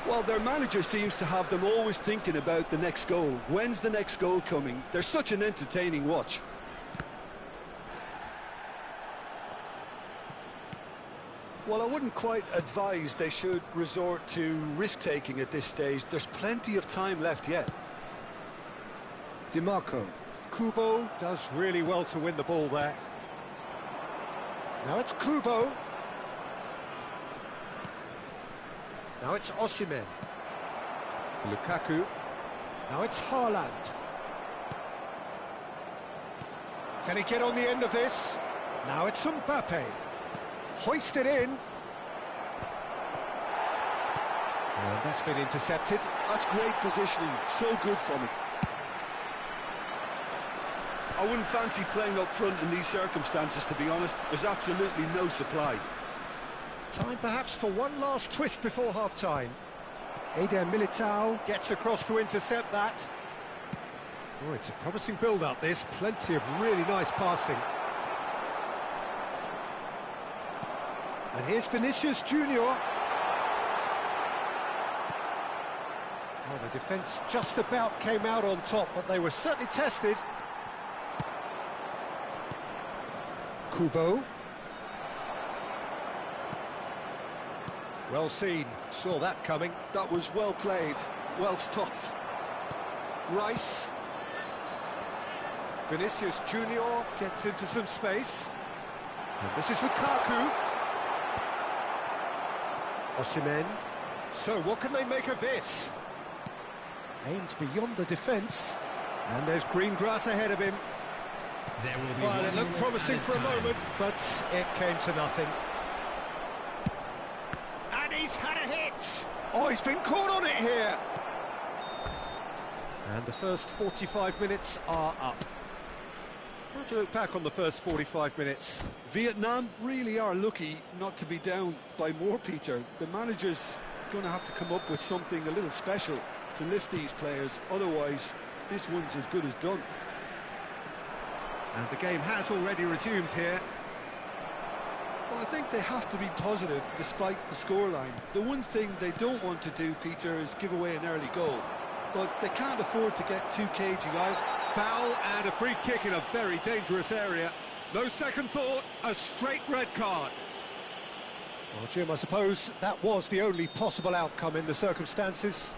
Well, their manager seems to have them always thinking about the next goal. When's the next goal coming? They're such an entertaining watch. Well, I wouldn't quite advise they should resort to risk-taking at this stage. There's plenty of time left yet. DiMarco. Kubo does really well to win the ball there. Now it's Kubo. Now it's Osimhen. Lukaku. Now it's Haaland. Can he get on the end of this? Now it's Mbappe. Hoisted in. And that's been intercepted. That's great positioning, so good from him. I wouldn't fancy playing up front in these circumstances, to be honest. There's absolutely no supply. Time perhaps for one last twist before half-time. Eder Militao gets across to intercept that. Oh, it's a promising build-up, this. Plenty of really nice passing. And here's Vinicius Junior. Well, the defence just about came out on top, but they were certainly tested. Kubo. Well seen, saw that coming. That was well played, well stopped. Rice. Vinicius Junior gets into some space. And this is Lukaku. Osimhen. So what can they make of this? Aimed beyond the defence. And there's green grass ahead of him. There will be Well, it looked promising for a moment, but it came to nothing. And he's had a hit! Oh, he's been caught on it here! And the first 45 minutes are up. How do you look back on the first 45 minutes? Vietnam really are lucky not to be down by more, Peter. The manager's going to have to come up with something a little special to lift these players, otherwise this one's as good as done. And the game has already resumed here. Well, I think they have to be positive despite the scoreline. The one thing they don't want to do, Peter, is give away an early goal. But they can't afford to get too cagey either. Foul and a free kick in a very dangerous area. No second thought, a straight red card. Well, Jim, I suppose that was the only possible outcome in the circumstances.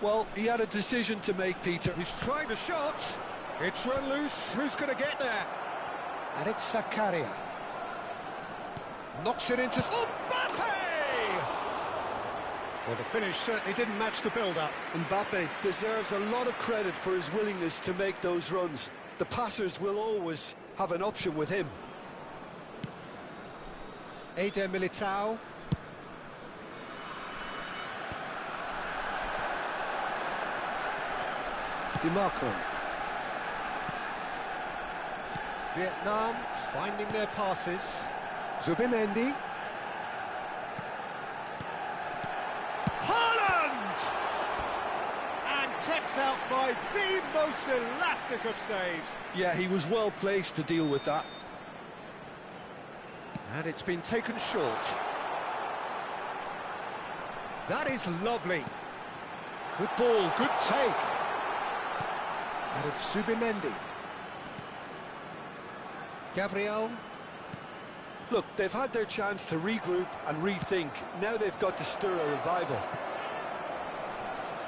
Well, he had a decision to make, Peter. He's trying the shot. It's run loose. Who's going to get there? And it's Zakaria. Knocks it into Mbappe! Well, the finish certainly didn't match the build-up. Mbappe deserves a lot of credit for his willingness to make those runs. The passers will always have an option with him. Eder Militao. DiMarco. Vietnam finding their passes. Zubimendi. Haaland! And kept out by the most elastic of saves. Yeah, he was well placed to deal with that. And it's been taken short. That is lovely. Good ball, good take. And it's Zubimendi. Gabriel. Look, they've had their chance to regroup and rethink. Now they've got to stir a revival.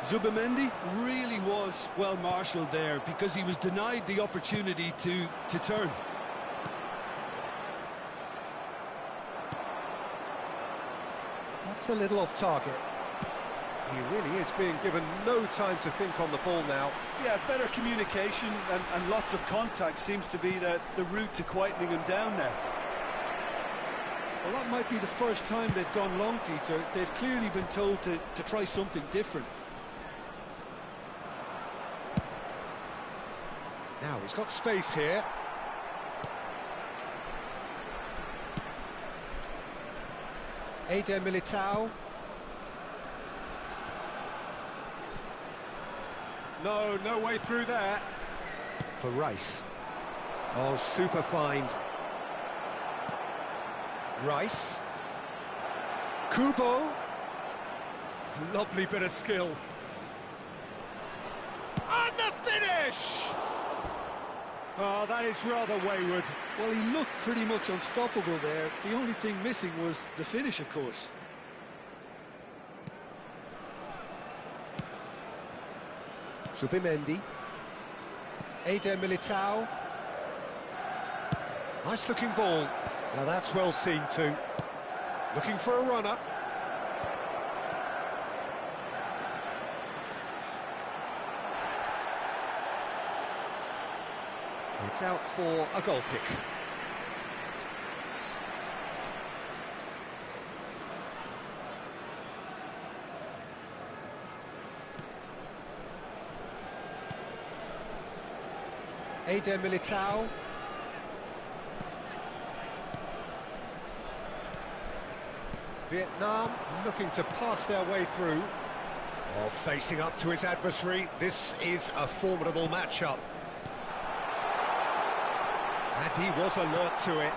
Zubimendi really was well marshalled there because he was denied the opportunity to turn. That's a little off target. He really is being given no time to think on the ball now. Yeah, better communication and lots of contact seems to be the route to quietening him down now. Well, that might be the first time they've gone long, Peter. They've clearly been told to try something different. Now he's got space here. Eder Militao. No way through there. For Rice. Oh, super find. Rice. Kubo. Lovely bit of skill. And the finish! Oh, that is rather wayward. Well, he looked pretty much unstoppable there. The only thing missing was the finish, of course. Zubimendi. Eder Militao. Nice looking ball. Now that's well seen too. Looking for a runner. It's out for a goal kick. Eder Militao. Vietnam looking to pass their way through. Oh, facing up to his adversary. This is a formidable matchup. And he was alert to it.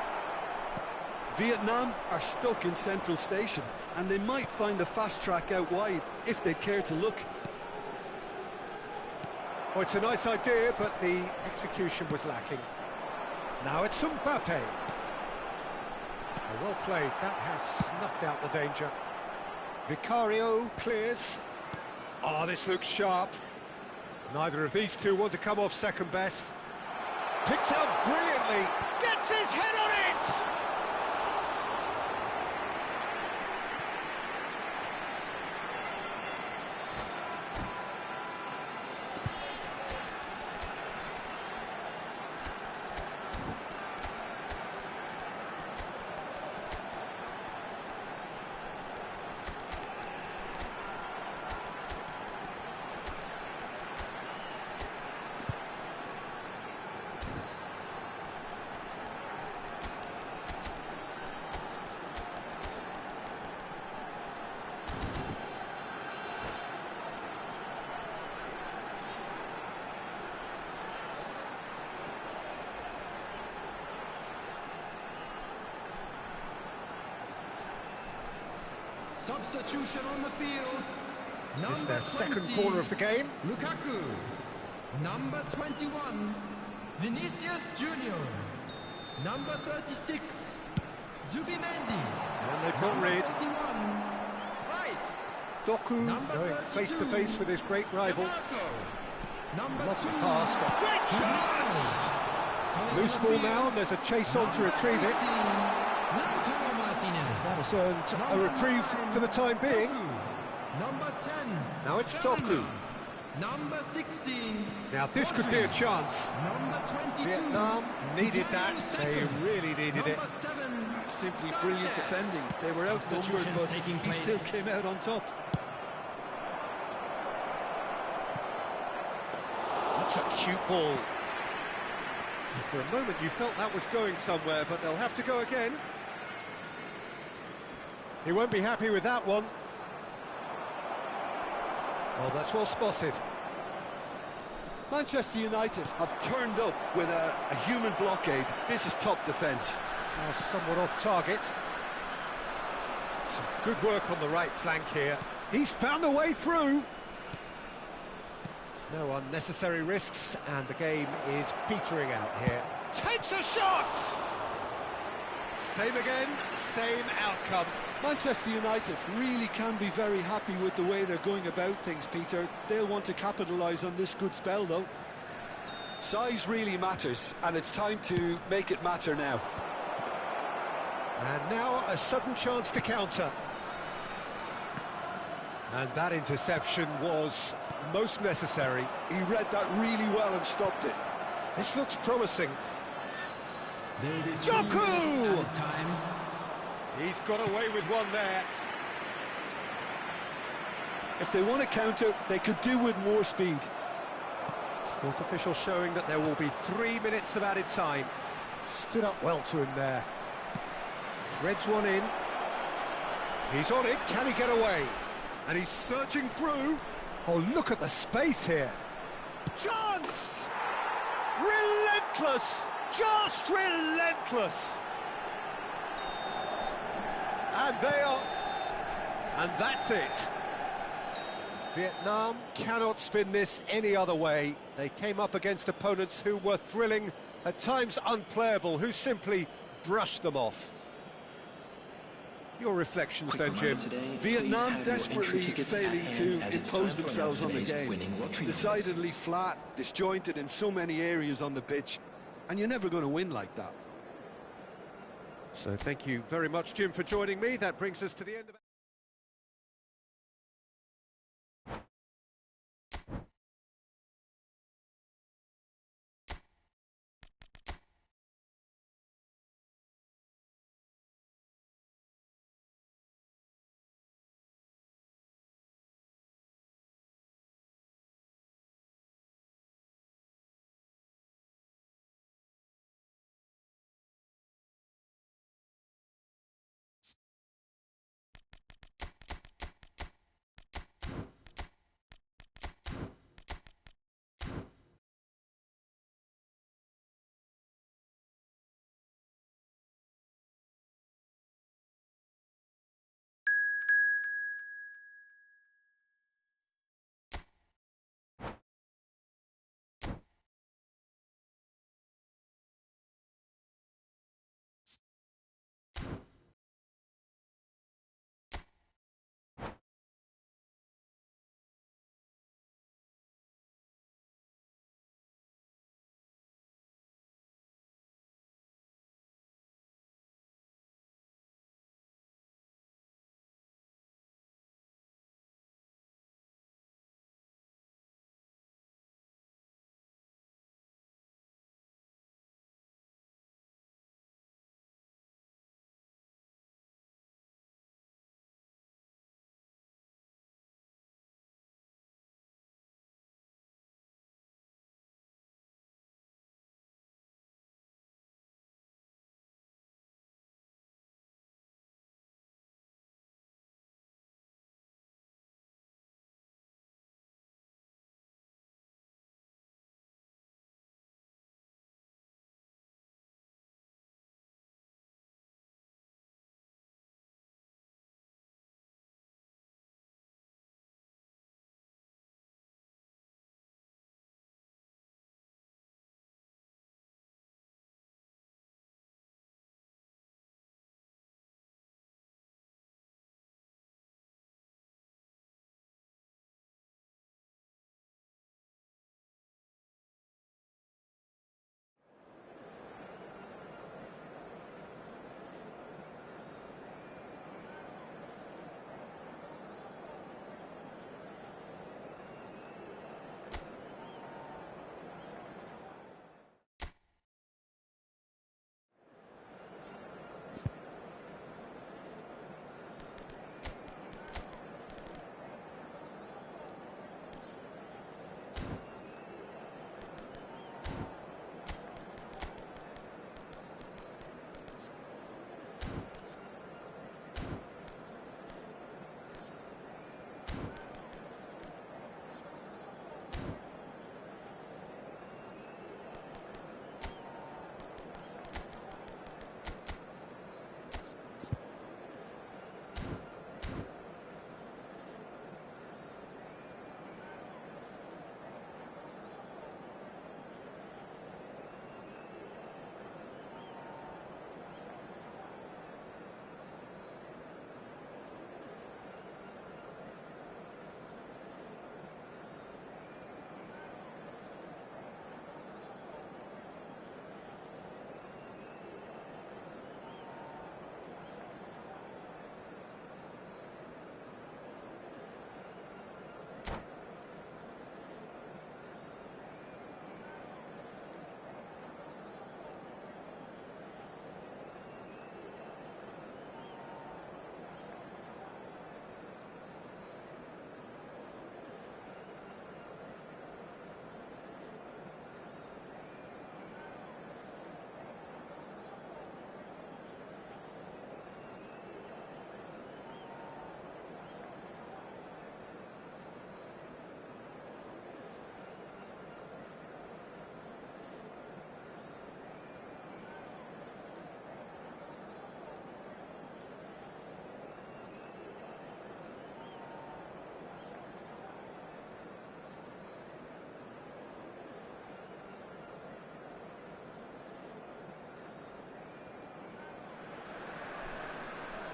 Vietnam are stuck in Central Station, and they might find the fast track out wide if they care to look. Oh, it's a nice idea, but the execution was lacking. Now it's Mbappe. Oh, well played. That has snuffed out the danger. Vicario clears. Oh, this looks sharp. Neither of these two want to come off second best. Picked out brilliantly. Gets his head on it! Substitution on the field. It's their second 20, corner of the game. Lukaku. Number 21, Vinicius Junior. Number 36, Zubimendi. And they've got Number rid. 31, Rice. Doku Number going 32, face to face with his great rival. DeMarco. Number Lovely 2, pass, but great chance! Coming Loose on the ball field, now, and there's a chase on to retrieve it. 19, Lautaro Martinez. That has earned a reprieve for the time being. Number 10. Now it's Bellingham. Doku. Number 16. Now this could be a Rodri. chance. Number 22. Vietnam needed that. They really needed it. Number 7. Simply brilliant defending. They were outnumbered, Substitutions but taking he place. still came out on top. That's a cute ball. For a moment you felt that was going somewhere, but they'll have to go again. He won't be happy with that one. Well, that's well spotted. Manchester United have turned up with a human blockade. This is top defence. Now somewhat off target. Some good work on the right flank here. He's found a way through. No unnecessary risks, and the game is petering out here. Takes a shot! Same again, same outcome. Manchester United really can be very happy with the way they're going about things, Peter. They'll want to capitalise on this good spell, though. Size really matters, and it's time to make it matter now. And now a sudden chance to counter. And that interception was most necessary. He read that really well and stopped it. This looks promising. There'll be 3 Doku! minutes added time. He's got away with one there. If they want to counter, they could do with more speed. Fourth official showing that there will be 3 minutes of added time. Stood up well to him there. Threads one in. He's on it, can he get away? And he's searching through. Oh, look at the space here. Chance! Relentless! Just relentless! And they are... And that's it. Vietnam cannot spin this any other way. They came up against opponents who were thrilling, at times unplayable, who simply brushed them off. Your reflections then, Jim? Vietnam desperately failing to impose themselves on the game. Decidedly flat, disjointed in so many areas on the pitch, and you're never going to win like that. So thank you very much, Jim, for joining me. That brings us to the end of...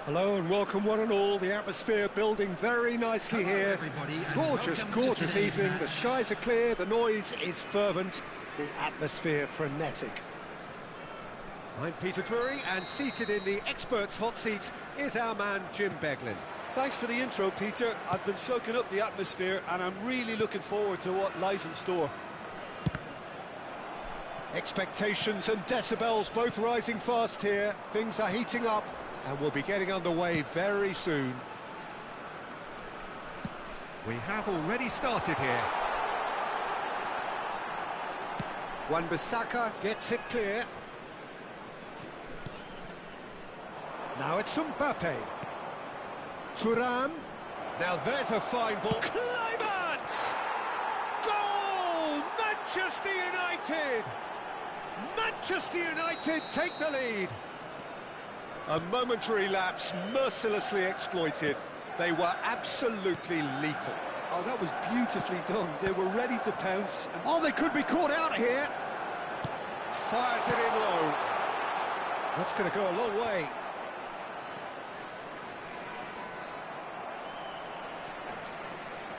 Hello and welcome one and all. The atmosphere building very nicely Hello, here. everybody, and Gorgeous, welcome to gorgeous today's evening. match. The skies are clear, the noise is fervent, the atmosphere frenetic. I'm Peter Drury, and seated in the experts' hot seat is our man Jim Beglin. Thanks for the intro, Peter. I've been soaking up the atmosphere and I'm really looking forward to what lies in store. Expectations and decibels both rising fast here. Things are heating up and we'll be getting underway very soon. We have already started here. Wan-Bissaka gets it clear. Now it's Mbappe. Thuram. Now there's a fine ball. Kluivert! Goal! Manchester United! Manchester United take the lead. A momentary lapse mercilessly exploited. They were absolutely lethal. Oh, that was beautifully done. They were ready to pounce. And Oh, they could be caught out here. Fires it in low. That's going to go a long way.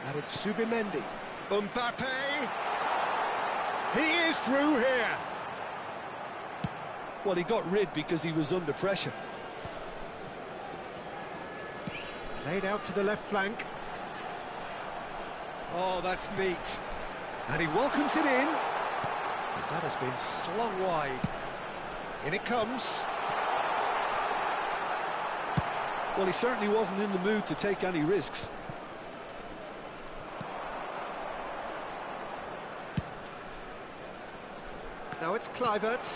And it's Zubimendi. Mbappe. He is through here. well, he got rid because he was under pressure. Played out to the left flank. Oh, that's neat. And he welcomes it in. That has been slung wide. In it comes. Well, he certainly wasn't in the mood to take any risks. Now it's Kluivert.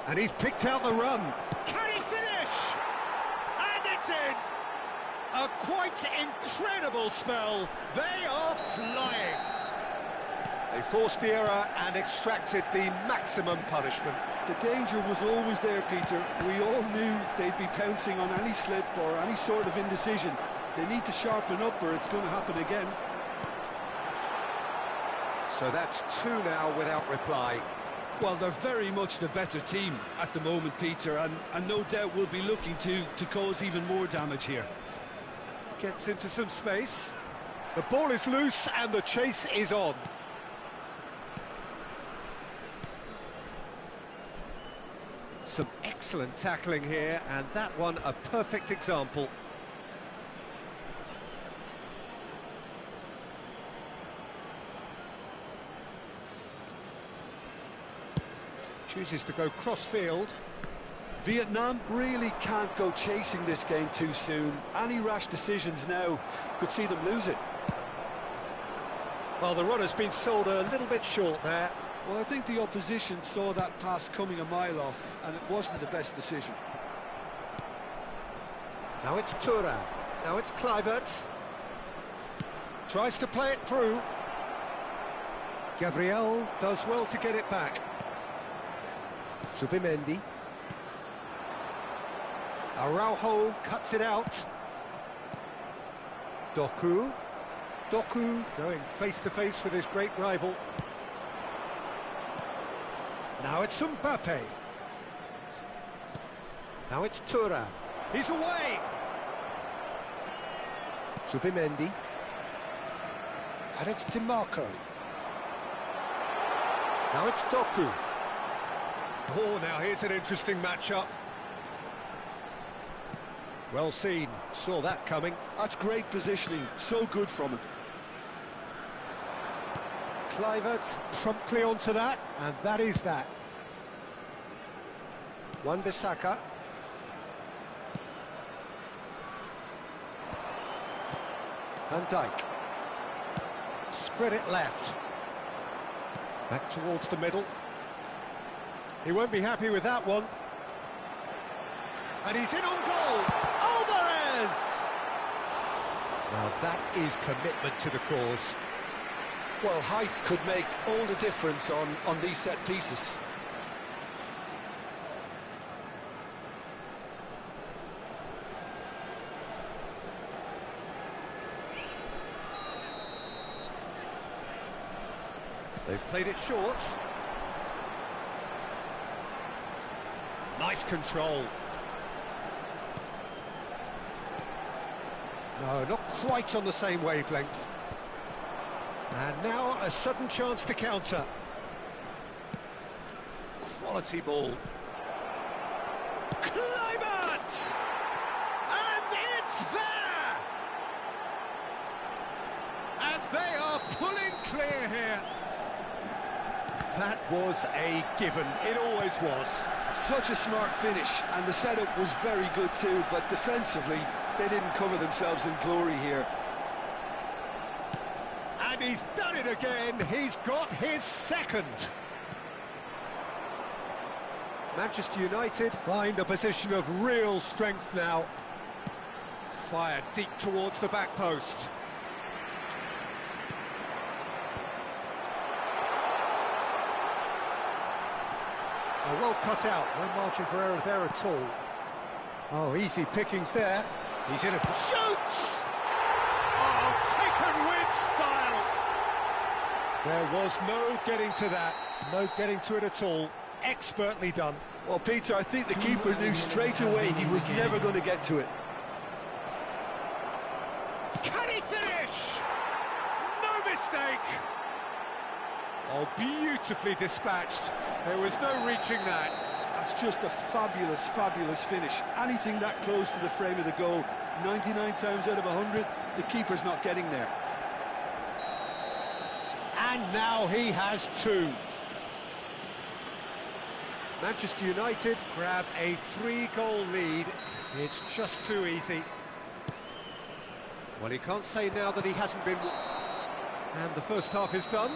And he's picked out the run. Can he finish? And it's in! A quite incredible spell. They are flying. They forced the error and extracted the maximum punishment. The danger was always there, Peter. We all knew they'd be pouncing on any slip or any sort of indecision. They need to sharpen up or it's going to happen again. So that's two now without reply. Well, they're very much the better team at the moment, Peter, and no doubt will be looking to cause even more damage here. Gets into some space. The ball is loose and the chase is on. Some excellent tackling here, and that one a perfect example. Chooses to go cross-field. Vietnam really can't go chasing this game too soon. Any rash decisions now could see them lose it. Well, the run has been sold a little bit short there. Well, I think the opposition saw that pass coming a mile off, and it wasn't the best decision. Now it's Thuram. Now it's Kluivert. Tries to play it through. Gabriel does well to get it back. Zubimendi. Araujo cuts it out. Doku. Doku going face-to-face with his great rival. Now it's Mbappe. Now it's Thuram. He's away! Zubimendi. And it's DiMarco. Now it's Doku. Oh, now here's an interesting matchup. Well seen, saw that coming. That's great positioning, so good from him. Kluivert promptly onto that, and that is that. Wan-Bissaka. Van Dijk. Spread it left. Back towards the middle. He won't be happy with that one. And he's in on goal. Alvarez! Now that is commitment to the cause. Well, height could make all the difference on these set pieces. They've played it short. Nice control. No, not quite on the same wavelength. And now a sudden chance to counter. Quality ball. Kluivert! And it's there! And they are pulling clear here. That was a given, it always was. Such a smart finish, and the setup was very good too, but defensively, they didn't cover themselves in glory here. And he's done it again, he's got his second. Manchester United find a position of real strength now. Fired deep towards the back post. Oh, well cut out, no margin for error there at all. Oh, easy pickings there. He's in a... Shoots! Oh, taken with style! There was no getting to that, no getting to it at all. Expertly done. Well, Peter, I think the keeper knew straight away he was never going to get to it. Can he finish? No mistake! Oh, beautifully dispatched. There was no reaching that. That's just a fabulous, fabulous finish. Anything that close to the frame of the goal, 99 times out of 100, the keeper's not getting there. And now he has two. Manchester United grab a 3-goal lead. It's just too easy. Well, he can't say now that he hasn't been... And the first half is done.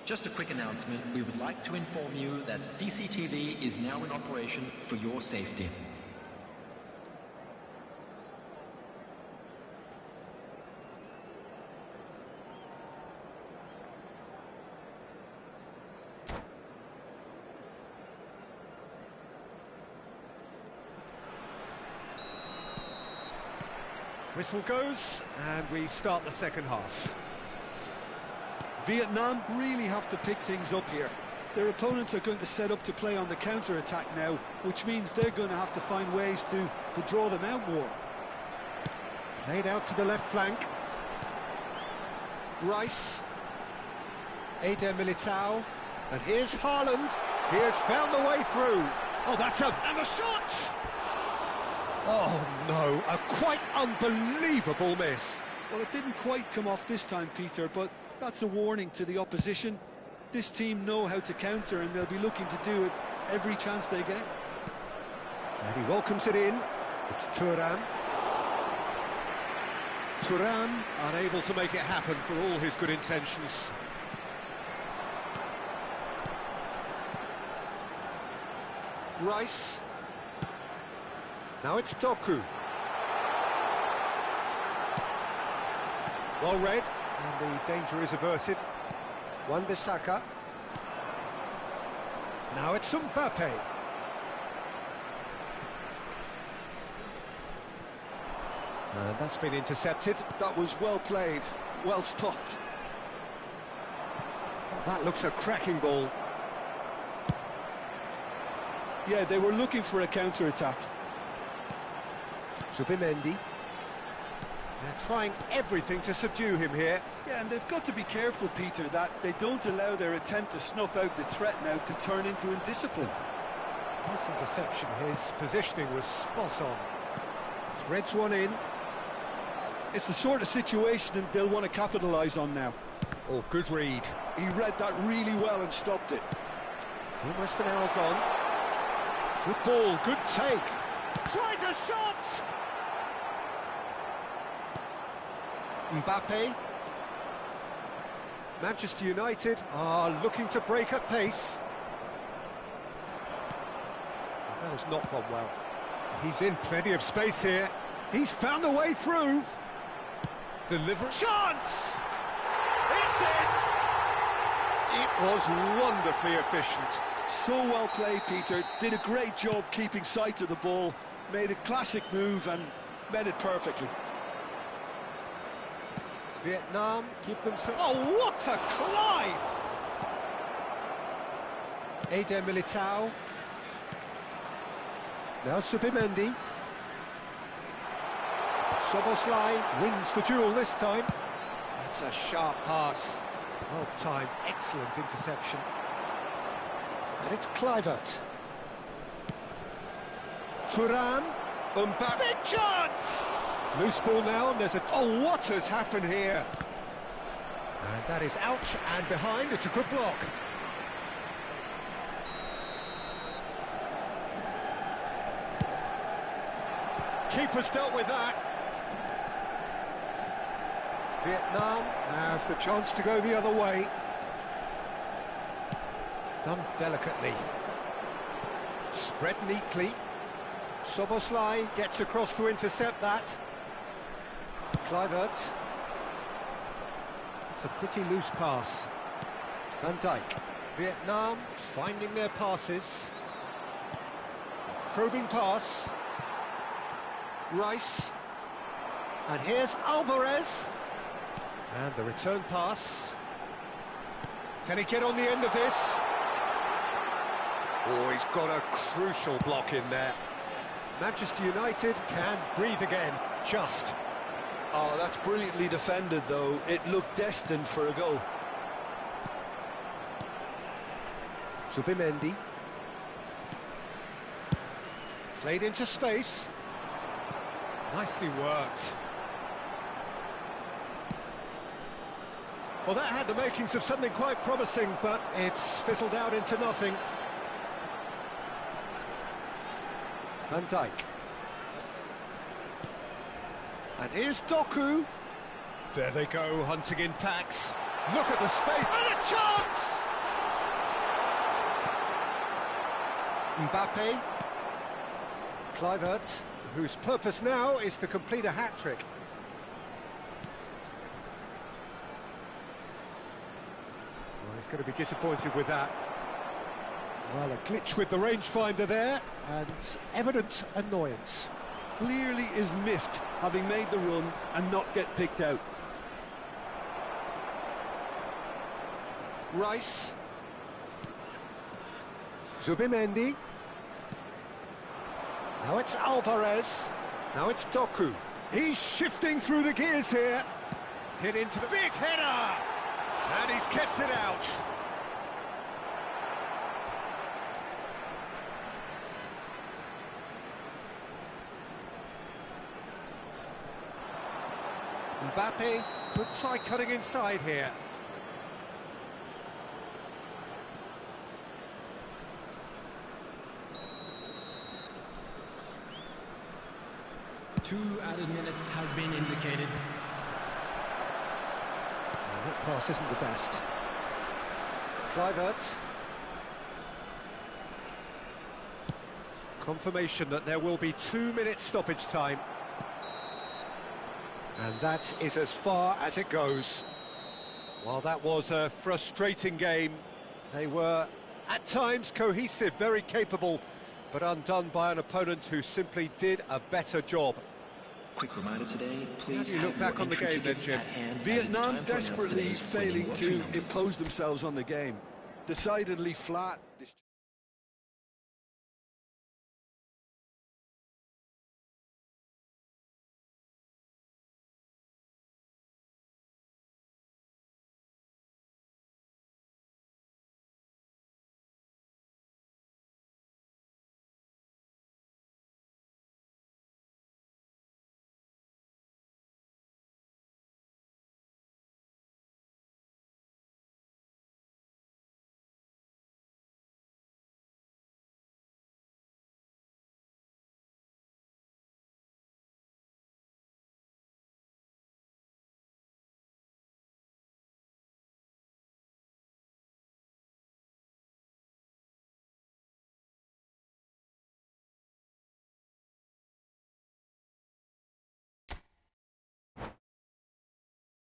Just a quick announcement. We would like to inform you that CCTV is now in operation for your safety. Whistle goes, and we start the second half. Vietnam really have to pick things up here. Their opponents are going to set up to play on the counter-attack now, which means they're going to have to find ways to draw them out more. Played out to the left flank. Rice. Eder Militao. And here's Haaland. He has found the way through. Oh, that's a... And the shot! Oh, no, a quite unbelievable miss. Well, it didn't quite come off this time, Peter, but that's a warning to the opposition. This team know how to counter, and they'll be looking to do it every chance they get. And he welcomes it in. It's Thuram. Thuram unable to make it happen for all his good intentions. Rice. Now it's Doku. Well read, and the danger is averted. Wan-Bissaka. Now it's Mbappe. And that's been intercepted. That was well played, well stopped. Oh, that looks a cracking ball. Yeah, they were looking for a counter-attack. Zubimendi. They're trying everything to subdue him here. Yeah, and they've got to be careful, Peter, that they don't allow their attempt to snuff out the threat now to turn into indiscipline. Nice interception, his positioning was spot on. Threads one in. It's the sort of situation that they'll want to capitalise on now. Oh, good read. He read that really well and stopped it. Almost an hour gone. Good ball, good take. Tries a shot! Mbappe. Manchester United are looking to break at pace. That has not gone well. He's in plenty of space here. He's found a way through. Deliver. Chance! It's in! It was wonderfully efficient. So well played, Peter. Did a great job keeping sight of the ball. Made a classic move and met it perfectly. Vietnam give them some... Oh, what a climb! Eder Militao. Now Subimendi. Szoboszlai wins the duel this time. That's a sharp pass. Well timed, excellent interception. And it's Kluivert. Thuram. Mbappe. Big chance! Loose ball now, and there's a... Oh, what has happened here? And that is out and behind. It's a good block. Keeper's dealt with that. Vietnam have the chance to go the other way. Done delicately. Spread neatly. Szoboszlai gets across to intercept that. Kluivert. It's a pretty loose pass. Van Dijk. Vietnam finding their passes. Probing pass. Rice. And here's Alvarez. And the return pass. Can he get on the end of this? Oh, he's got a crucial block in there. Manchester United can breathe again, just. Oh, that's brilliantly defended, though. It looked destined for a goal. Subimendi. Played into space. Nicely worked. Well, that had the makings of something quite promising, but it's fizzled out into nothing. Van Dijk. And here's Doku. There they go, hunting in packs. Look at the space. And a chance! Mbappe. Kluivert, whose purpose now is to complete a hat-trick. Well, he's going to be disappointed with that. Well, a glitch with the rangefinder there, and evident annoyance. Clearly is miffed, having made the run and not get picked out. Rice. Subimendi. Now it's Alvarez. Now it's Doku. He's shifting through the gears here. Hit into the big header. And he's kept it out. Mbappe could try cutting inside here. Two added minutes has been indicated. Well, that pass isn't the best. Kluivert. Confirmation that there will be 2 minutes stoppage time. And that is as far as it goes. While that was a frustrating game, they were at times cohesive, very capable, but undone by an opponent who simply did a better job. Quick reminder today, please. How do you look back on the game then, Jim? Vietnam desperately failing to impose themselves on the game. Decidedly flat.